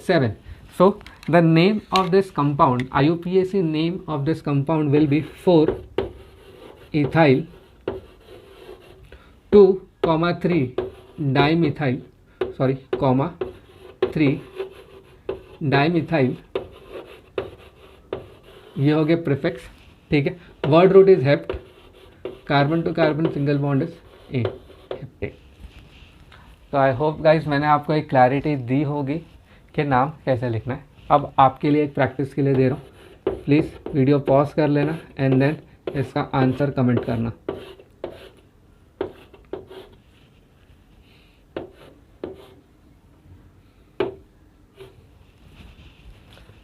7। So the name of this compound, IUPAC name of this compound will be 4 ethyl 2 3 dimethyl, sorry, 3 dimethyl, ये हो गया प्रीफिक्स, ठीक है। Word root is hept, carbon to carbon single bond is ane, heptane. तो I hope guys मैंने आपको एक clarity दी होगी कि नाम कैसे लिखना है। अब आपके लिए एक प्रैक्टिस के लिए दे रहा हूँ, प्लीज़ वीडियो पॉज कर लेना एंड देन इसका आंसर कमेंट करना।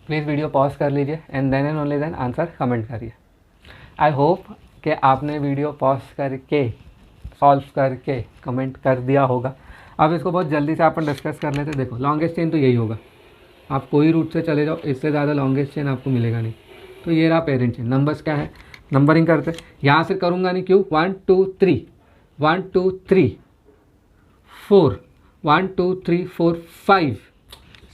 प्लीज़ वीडियो पॉज कर लीजिए and then and only then answer comment करिए। आई होप कि आपने वीडियो पॉज करके सॉल्व करके कमेंट कर दिया होगा। अब इसको बहुत जल्दी से अपन डिस्कस कर लेते। देखो लॉन्गेस्ट चेन तो यही होगा, आप कोई रूट से चले जाओ, इससे ज़्यादा लॉन्गेस्ट चेन आपको मिलेगा नहीं। तो ये रहा पेरेंट चेन। नंबर्स क्या है, नंबरिंग करते, यहाँ से करूँगा नहीं, क्यों, 1 2 3 1 2 3 4 1 2 3 4 5।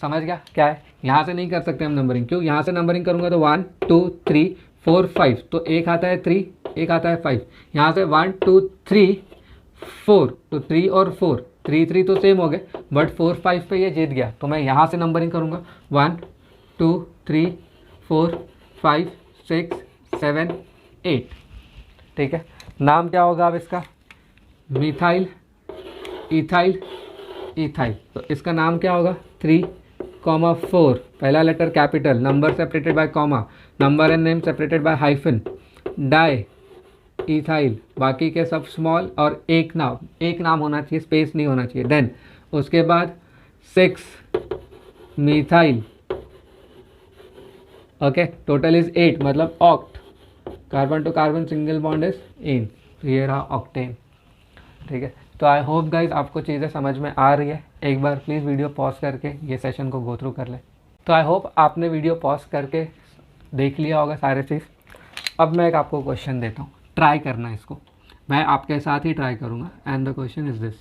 समझ गया क्या है, यहाँ से नहीं कर सकते हम नंबरिंग, क्यों, यहाँ से नंबरिंग करूँगा तो 1 2 3 4 5, तो एक आता है 3, एक आता है 5। यहाँ से 1 2 3 4, तो 3 और 4, 3 3 तो सेम हो गए, बट 4 5 पे ये जीत गया, तो मैं यहाँ से नंबरिंग करूँगा 1 2 3 4 5 6 7 8। ठीक है, नाम क्या होगा अब इसका, मिथाइल इथाइल इथाइल। तो इसका नाम क्या होगा, 3 4, पहला letter capital, number separated by comma, number and name separated by hyphen, di ethyl, बाकी के सब स्मॉल, और एक नाम होना चाहिए, स्पेस नहीं होना चाहिए। देन उसके बाद 6 मिथाइल, ओके, टोटल इज 8, मतलब oct, carbon to carbon single bond is in, तो ये रहा ऑक्टेन। ठीक है, तो आई होप गाइज आपको चीज़ें समझ में आ रही है। एक बार प्लीज़ वीडियो पॉज करके ये सेशन को गो थ्रू कर ले। तो आई होप आपने वीडियो पॉज करके देख लिया होगा सारे चीज़। अब मैं एक आपको क्वेश्चन देता हूँ, ट्राई करना इसको, मैं आपके साथ ही ट्राई करूँगा। And the question is this,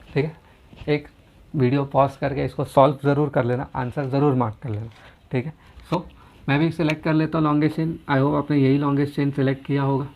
ठीक है, एक वीडियो पॉज करके इसको सॉल्व ज़रूर कर लेना, आंसर ज़रूर मार्क कर लेना। ठीक है, सो मैं भी सिलेक्ट कर लेता हूँ लॉन्गेस्ट चेन। आई होप आपने यही लॉन्गेस्ट चेन सिलेक्ट किया होगा।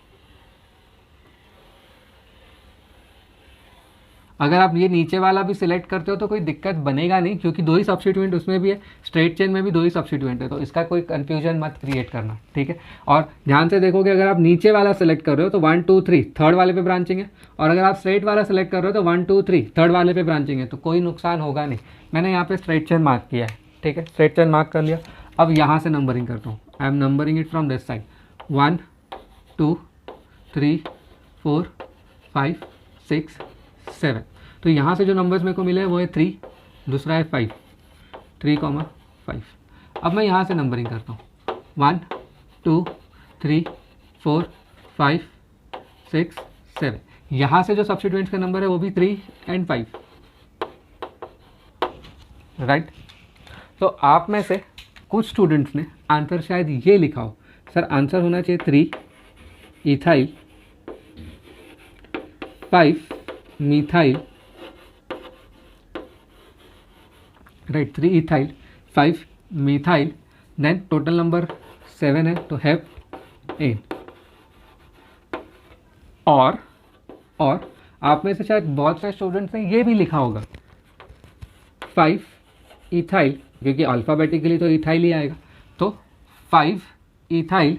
अगर आप ये नीचे वाला भी सिलेक्ट करते हो तो कोई दिक्कत बनेगा नहीं, क्योंकि 2 ही सब्स्टिट्यूएंट उसमें भी है, स्ट्रेट चेन में भी 2 ही सब्स्टिट्यूएंट है, तो इसका कोई कन्फ्यूजन मत क्रिएट करना। ठीक है, और ध्यान से देखोगे, अगर आप नीचे वाला सेलेक्ट कर रहे हो तो 1 2 3 थर्ड वाले पे ब्रांचिंग है, और अगर आप स्ट्रेट वाला सेलेक्ट कर रहे हो तो 1 2 3 थर्ड वाले पे ब्रांचिंग है, तो कोई नुकसान होगा नहीं। मैंने यहाँ पे स्ट्रेट चेन मार्क किया है। ठीक है, स्ट्रेट चेन मार्क कर लिया। अब यहाँ से नंबरिंग करता हूँ, I am numbering it from this side, 1 2 3 4 5 6 7। तो यहाँ से जो नंबर्स मेरे को मिले हैं वो है 3, दूसरा है 5, 3 5। अब मैं यहाँ से नंबरिंग करता हूँ, 1 2 3 4 5 6 7। यहाँ से जो सब्स्टिट्यूएंट्स का नंबर है वो भी 3 एंड 5, राइट। तो आप में से कुछ स्टूडेंट्स ने आंसर शायद ये लिखा हो, सर आंसर होना चाहिए 3 ethyl 5 methyl, right, 3 ethyl 5 methyl, then total number 7 है, तो हेप्टेन। और आप में से शायद बहुत सारे स्टूडेंट्स ने ये भी लिखा होगा 5 इथाइल, क्योंकि अल्फ़ाबेटिकली तो इथाइल ही आएगा, तो 5 इथाइल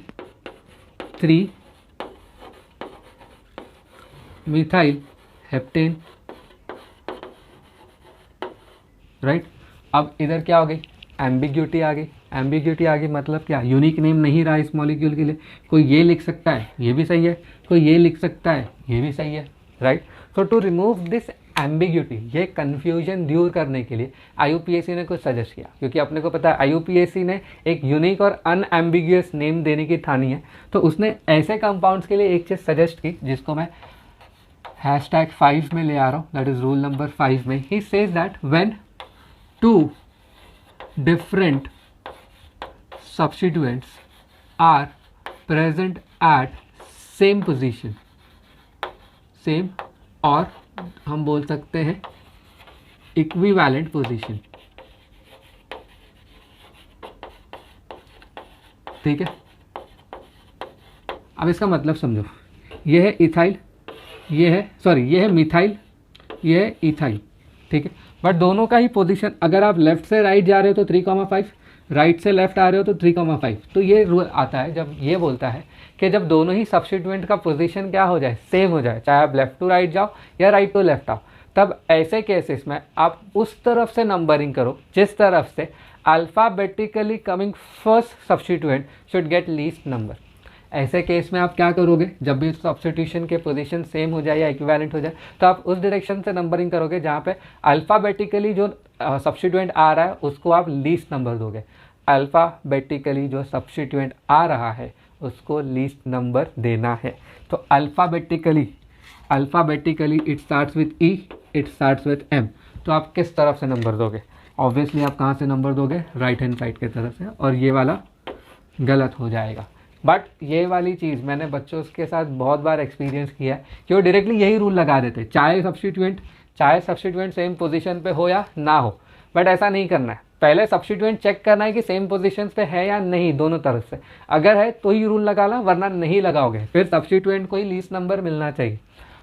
3 मिथाइल हेप्टेन, राइट। अब इधर क्या हो गई, एम्बिग्यूटी आ गई। एम्बिग्यूटी आ गई मतलब क्या, यूनिक नेम नहीं रहा इस मॉलिक्यूल के लिए। कोई ये लिख सकता है, ये भी सही है, कोई ये लिख सकता है, ये भी सही है, right. So to remove this ambiguity, ये कन्फ्यूजन दूर करने के लिए IUPAC ने कुछ सजेस्ट किया, क्योंकि अपने को पता है IUPAC ने एक यूनिक और अनएम्बिगियस नेम देने की ठानी है, तो उसने ऐसे कंपाउंड्स के लिए एक चीज़ सजेस्ट की जिसको मैं #5 में ले आ रहा हूँ, दैट इज रूल नंबर 5 में। He says that when two different substituents are present at same position, same, और हम बोल सकते हैं इक्विवेलेंट पोजीशन, ठीक है। अब इसका मतलब समझो, ये है इथाइल, ये है मिथाइल, ये है इथाइल, ठीक है। बट दोनों का ही पोजीशन, अगर आप लेफ्ट से राइट जा रहे हो तो 3,5, राइट से लेफ्ट आ रहे हो तो 3,5। तो ये रूल आता है जब ये बोलता है कि जब दोनों ही सब्स्टिट्यूएंट का पोजीशन क्या हो जाए, सेम हो जाए, चाहे आप लेफ्ट टू राइट जाओ या राइट टू लेफ्ट आओ, तब ऐसे केसेस में आप उस तरफ से नंबरिंग करो जिस तरफ से alphabetically coming first substituent should get least number. ऐसे केस में आप क्या करोगे, जब भी सब्स्टिट्यूशन के पोजीशन सेम हो जाए या इक्विवेलेंट हो जाए, तो आप उस डायरेक्शन से नंबरिंग करोगे जहाँ पे अल्फ़ाबेटिकली जो सब्स्टिट्यूएंट आ रहा है उसको आप लीस्ट नंबर दोगे। अल्फ़ाबेटिकली जो सब्स्टिट्यूएंट आ रहा है उसको लीस्ट नंबर देना है। तो alphabetically it starts with E, it starts with M, तो आप किस तरफ से नंबर दोगे? ऑब्वियसली आप कहाँ से नंबर दोगे? राइट हैंड साइड की तरफ से, और ये वाला गलत हो जाएगा। बट ये वाली चीज़ मैंने बच्चों के साथ बहुत बार एक्सपीरियंस किया है कि वो डायरेक्टली यही रूल लगा देते, चाहे सब्स्टिट्यूएंट सेम पोजीशन पे हो या ना हो। बट ऐसा नहीं करना है, पहले सब्स्टिट्यूएंट चेक करना है कि सेम पोजीशन पे है या नहीं, दोनों तरफ से। अगर है तो ही रूल लगा ला, वरना नहीं लगाओगे, फिर सब्स्टिट्यूएंट को ही लीस्ट नंबर मिलना चाहिए।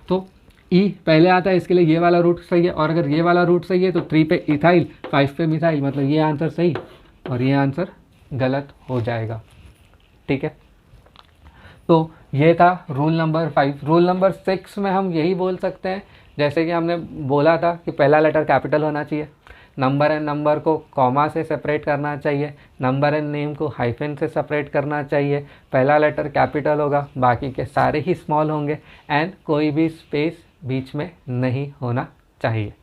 तो E पहले आता है, इसके लिए ये वाला रूट सही है, और अगर ये वाला रूट सही है तो 3 पे इथाइल, 5 पे मिथाइल, मतलब ये आंसर सही और ये आंसर गलत हो जाएगा, ठीक है। तो ये था रूल नंबर 5। रूल नंबर 6 में हम यही बोल सकते हैं, जैसे कि हमने बोला था कि पहला लेटर कैपिटल होना चाहिए, नंबर एंड नंबर को कॉमा से सेपरेट करना चाहिए, नंबर एंड नेम को हाइफन से सेपरेट करना चाहिए, पहला लेटर कैपिटल होगा, बाकी के सारे ही स्मॉल होंगे, एंड कोई भी स्पेस बीच में नहीं होना चाहिए,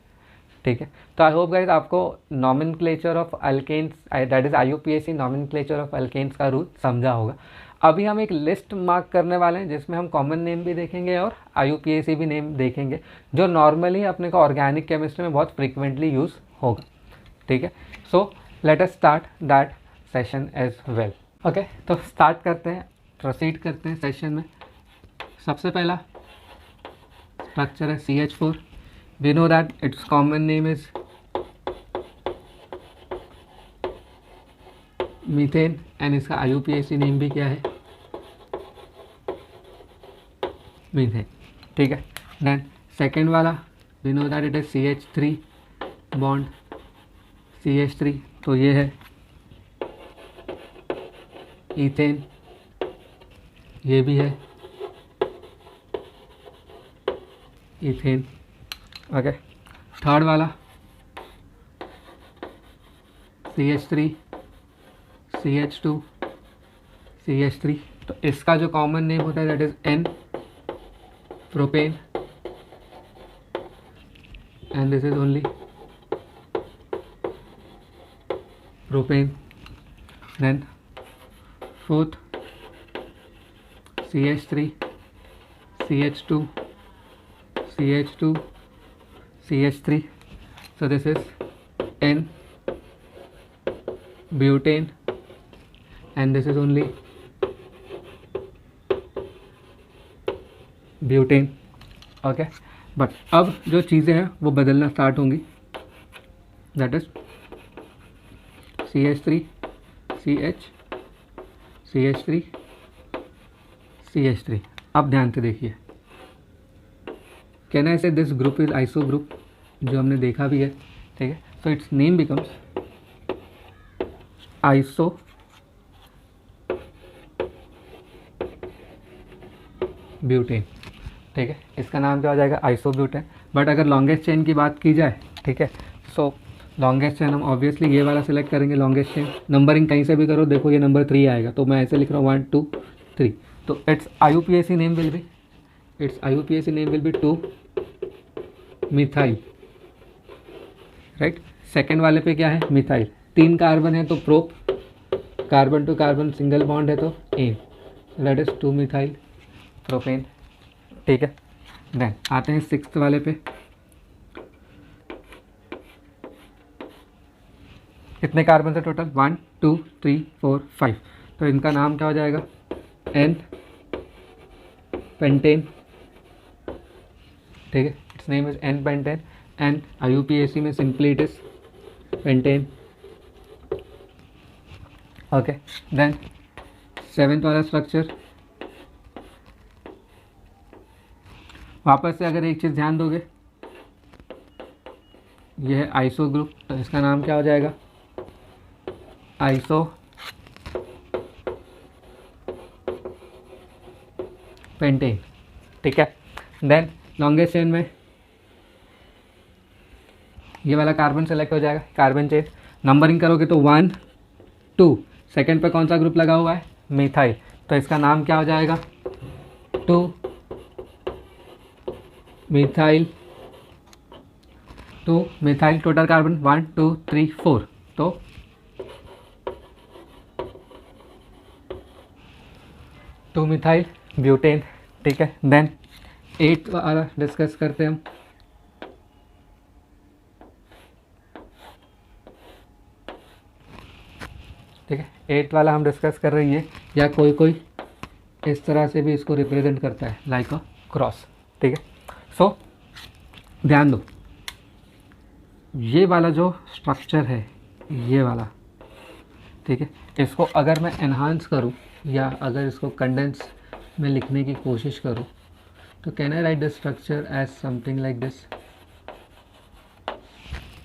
ठीक है। तो आई होप गाइस आपको nomenclature of alkanes, that is IUPAC nomenclature of alkanes का रूल समझा होगा। अभी हम एक लिस्ट मार्क करने वाले हैं जिसमें हम कॉमन नेम भी देखेंगे और IUPAC भी नेम देखेंगे, जो नॉर्मली अपने को ऑर्गेनिक केमिस्ट्री में बहुत फ्रिक्वेंटली यूज़ होगा, ठीक है। So let us start that session as well. Okay, तो स्टार्ट करते हैं, प्रोसीड करते हैं सेशन में। सबसे पहला स्ट्रक्चर है CH4। We know that its common name is methane, and इसका IUPAC नेम भी क्या है? मीथेन, ठीक है। देन सेकेंड वाला, we know that it is CH3 bond CH3, तो ये है ईथेन, ये भी है ईथेन, ओके। थर्ड वाला CH3 CH2 CH3, तो इसका जो कॉमन नेम होता है that is N propane, and this is only propane. Then fourth CH3 CH2 CH2 CH3, so this is N butane, and this is only butane, okay. But अब जो चीज़ें हैं वो बदलना स्टार्ट होंगी, that is CH3 CH CH3 CH3। अब ध्यान से देखिए, कैन आई से this group is iso group, जो हमने देखा भी है, ठीक है। सो its name becomes iso butane, ठीक है। इसका नाम क्या हो जाएगा? आइसोब्यूटेन। बट अगर लॉन्गेस्ट चेन की बात की जाए, ठीक है, सो लॉन्गेस्ट चेन हम ऑब्वियसली ये वाला सिलेक्ट करेंगे, लॉन्गेस्ट चेन। नंबरिंग कहीं से भी करो, देखो ये नंबर 3 आएगा, तो मैं ऐसे लिख रहा हूँ 1 2 3, तो it's IUPAC name will be 2 methyl, right. Second वाले पे क्या है, मिथाइल। 3 कार्बन है तो prop, carbon to carbon single bond है तो ane, that is 2 methyl propane, ठीक है। देन आते हैं 6th वाले पे। कितने कार्बन है टोटल, 1 2 3 4 5, तो इनका नाम क्या हो जाएगा, एन पेंटेन, ठीक है। It's name is n pentane and IUPAC में simply it is pentane, okay. Then 7th वाला स्ट्रक्चर, वापस से अगर एक चीज़ ध्यान दोगे, ये है आइसो ग्रुप, तो इसका नाम क्या हो जाएगा, आइसो पेंटेन, ठीक है। देन लॉन्गेस्ट चेन में ये वाला कार्बन सेलेक्ट हो जाएगा, कार्बन चेन नंबरिंग करोगे तो 1 2, सेकेंड पे कौन सा ग्रुप लगा हुआ है, मिथाइल, तो इसका नाम क्या हो जाएगा, 2 मिथाइल, 2 मिथाइल, टोटल कार्बन 1 2 3 4, तो 2 मिथाइल ब्यूटेन, ठीक है। देन 8 वाला डिस्कस करते हैं हम, ठीक है। 8 वाला हम डिस्कस कर रही है, या कोई कोई इस तरह से भी इसको रिप्रेजेंट करता है, लाइक अ क्रॉस, ठीक है। सो ध्यान दो, ये वाला जो स्ट्रक्चर है, ये वाला, ठीक है, इसको अगर मैं एनहांस करूँ या अगर इसको कंडेंस में लिखने की कोशिश करूँ, तो can I write this structure as something like this,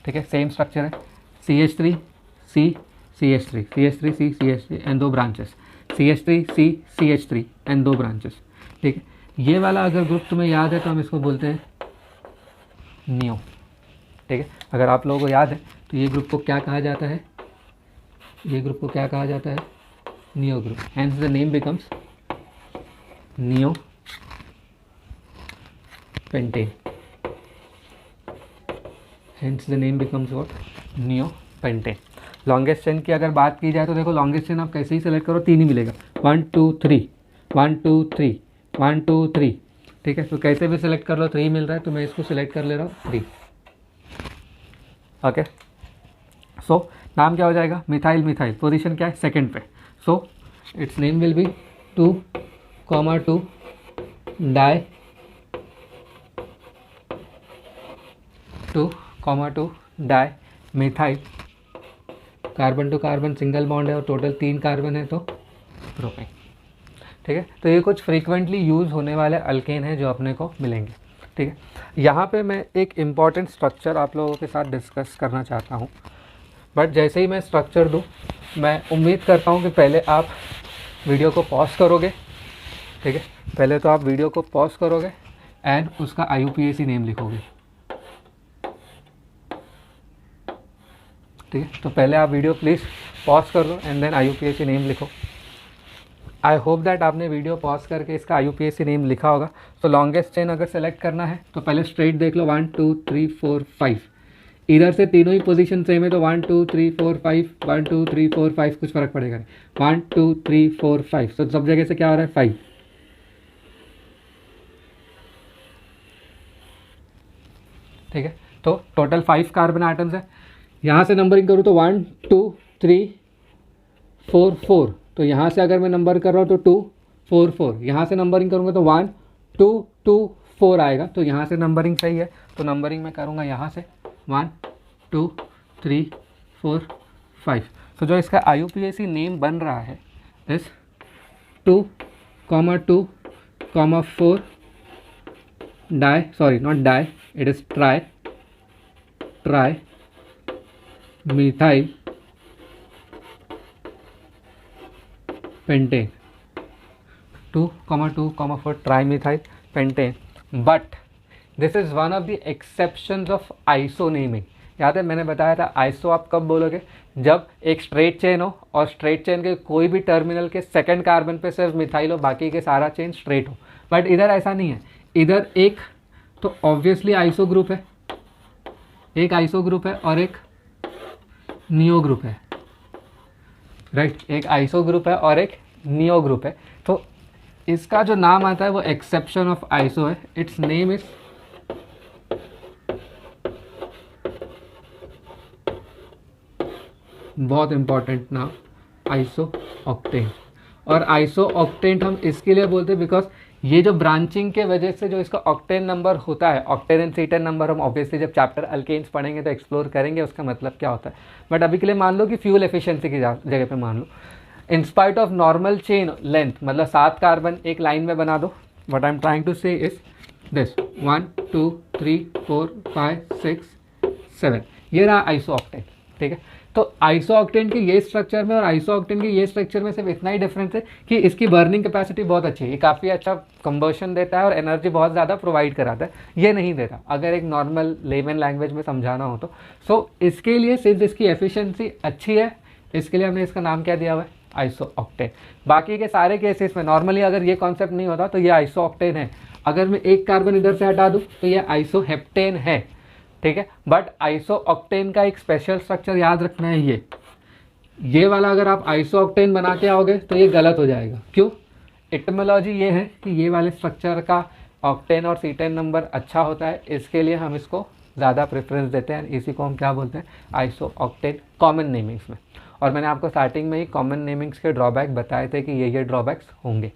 ठीक है। सेम स्ट्रक्चर है, CH3 C CH3 CH3 C CH3 and 2 branches, CH3 C CH3 and 2 branches, ठीक है। ये वाला अगर ग्रुप तुम्हें याद है तो हम इसको बोलते हैं नियो, ठीक है। अगर आप लोगों को याद है तो ये ग्रुप को क्या कहा जाता है, ये ग्रुप को क्या कहा जाता है, neo group, hence the name becomes neo pentane, hence the name becomes what, neo pentane. Longest chain की अगर बात की जाए तो देखो, लॉन्गेस्ट चेन आप कैसे ही सेलेक्ट करो, 3 ही मिलेगा, 1 2 3 1 2 3 1 2 3, ठीक है। तो कैसे भी सिलेक्ट कर लो, 3 मिल रहा है, तो मैं इसको सिलेक्ट कर ले रहा हूँ 3, ओके। सो नाम क्या हो जाएगा, मिथाइल, मिथाइल पोजीशन क्या है, सेकंड पे, so its name will be 2 2 di 2 2 di methyl, carbon to carbon single bond है और टोटल 3 कार्बन है तो प्रोपेन, ठीक है। तो ये कुछ फ्रीक्वेंटली यूज़ होने वाले अल्केन हैं जो अपने को मिलेंगे, ठीक है। यहाँ पे मैं एक इम्पॉर्टेंट स्ट्रक्चर आप लोगों के साथ डिस्कस करना चाहता हूँ, बट जैसे ही मैं स्ट्रक्चर दूँ, मैं उम्मीद करता हूँ कि पहले आप वीडियो को पॉज करोगे, ठीक है। पहले तो आप वीडियो को पॉज करोगे एंड उसका IUPAC नेम लिखोगे, ठीक है। तो पहले आप वीडियो प्लीज़ पॉज कर लो एंड देन IUPAC नेम लिखो। आई होप दैट आपने वीडियो पॉज करके इसका IUPAC नेम लिखा होगा। तो लॉन्गेस्ट चेन अगर सेलेक्ट करना है तो पहले स्ट्रेट देख लो, 1 2 3 4 5, इधर से तीनों ही पोजीशन सेम है तो 1 2 3 4 5 1 2 3 4 5, कुछ फर्क पड़ेगा नहीं, 1 2 3 4 5, तो सब जगह से क्या हो रहा है 5, ठीक है। तो टोटल 5 कार्बन आइटम्स है। यहाँ से नंबरिंग करूँ तो 1 2 3 4 4, तो यहाँ से अगर मैं नंबर कर रहा हूँ तो 2 4 4, यहाँ से नंबरिंग करूँगा तो 1 2 2 4 आएगा, तो यहाँ से नंबरिंग सही है, तो नंबरिंग मैं करूँगा यहाँ से 1 2 3 4 5। तो जो इसका IUPAC नेम बन रहा है इस 2 2 4 di, sorry not di, it is tri methyl pentane, 2 2 4 trimethyl pentane. But this is one of the exceptions of iso naming. याद है मैंने बताया था आइसो आप कब बोलोगे, जब एक स्ट्रेट चेन हो और स्ट्रेट चेन के कोई भी टर्मिनल के सेकंड कार्बन पे सिर्फ मिथाइल हो, बाकी के सारा चेन स्ट्रेट हो। बट इधर ऐसा नहीं है, इधर एक तो ऑब्वियसली आइसो ग्रुप है, एक आइसो ग्रुप है और एक नियो ग्रुप है, राइट। एक आइसो ग्रुप है और एक नियो ग्रुप है। तो इसका जो नाम आता है वो एक्सेप्शन ऑफ आइसो है। इट्स नेम इज बहुत इंपॉर्टेंट नाम, आइसो ऑक्टेन। और आइसो ऑक्टेन हम इसके लिए बोलते हैं बिकॉज ये जो ब्रांचिंग के वजह से जो इसका ऑक्टेन नंबर होता है, ऑक्टेन एंड सीटेन नंबर हम ऑब्वियसली जब चैप्टर अल्केन्स पढ़ेंगे तो एक्सप्लोर करेंगे उसका मतलब क्या होता है। बट अभी के लिए मान लो कि फ्यूल एफिशिएंसी की जगह पे मान लो in spite of normal chain length, मतलब 7 कार्बन एक लाइन में बना दो। What I am trying to say is this 1 2 3 4 5 6 7, ये रहा आइसो ऑक्टेन, ठीक है। तो आइसो ऑक्टेन के ये स्ट्रक्चर में और आइसो ऑक्टेन के ये स्ट्रक्चर में सिर्फ इतना ही डिफरेंस है कि इसकी बर्निंग कैपेसिटी बहुत अच्छी है, ये काफ़ी अच्छा कंबर्शन देता है और एनर्जी बहुत ज़्यादा प्रोवाइड कराता है, ये नहीं देता अगर एक नॉर्मल लेमन लैंग्वेज में समझाना हो तो। सो इसके लिए सिर्फ इसकी एफिशिएंसी अच्छी है, इसके लिए हमने इसका नाम क्या दिया हुआ है, आइसो ऑक्टेन। बाकी के सारे केसेस में नॉर्मली अगर ये कॉन्सेप्ट नहीं होता तो ये आइसो ऑक्टेन है, अगर मैं एक कार्बन इधर से हटा दूँ तो ये आइसो हेप्टेन है, ठीक है। बट आइसो ऑक्टेन का एक स्पेशल स्ट्रक्चर याद रखना है, ये वाला अगर आप आइसो ऑक्टेन बना के आओगे तो ये गलत हो जाएगा। क्यों? एटिमोलॉजी ये है कि ये वाले स्ट्रक्चर का ऑक्टेन और सीटेन नंबर अच्छा होता है, इसके लिए हम इसको ज़्यादा प्रेफरेंस देते हैं। इसी को हम क्या बोलते हैं, आइसो ऑक्टेन कॉमन नेमिंग्स में। और मैंने आपको स्टार्टिंग में ही कॉमन नेमिंग्स के ड्रॉबैक बताए थे कि ये ड्रॉबैक्स होंगे,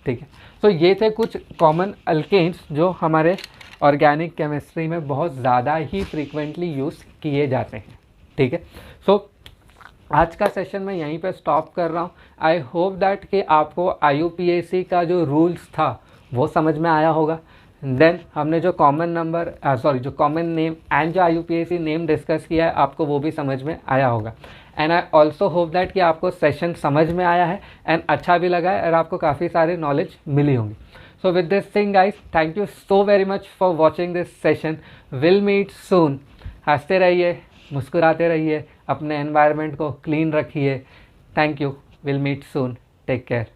ठीक है। तो ये थे कुछ कॉमन अल्केन्स जो हमारे ऑर्गेनिक केमिस्ट्री में बहुत ज़्यादा ही फ्रीक्वेंटली यूज़ किए जाते हैं, ठीक है। सो आज का सेशन मैं यहीं पे स्टॉप कर रहा हूँ। आई होप दैट कि आपको IUPAC का जो रूल्स था वो समझ में आया होगा। देन हमने जो कॉमन नंबर जो कॉमन नेम एंड जो IUPAC नेम डिस्कस किया है आपको वो भी समझ में आया होगा। And I also hope that कि आपको सेशन समझ में आया है एंड अच्छा भी लगा है और आपको काफ़ी सारे नॉलेज मिली होंगी। So with this thing guys, thank you so very much for watching this session. We'll meet soon. हंसते रहिए, मुस्कुराते रहिए, अपने एनवायरनमेंट को क्लीन रखिए। Thank you. We'll meet soon. Take care.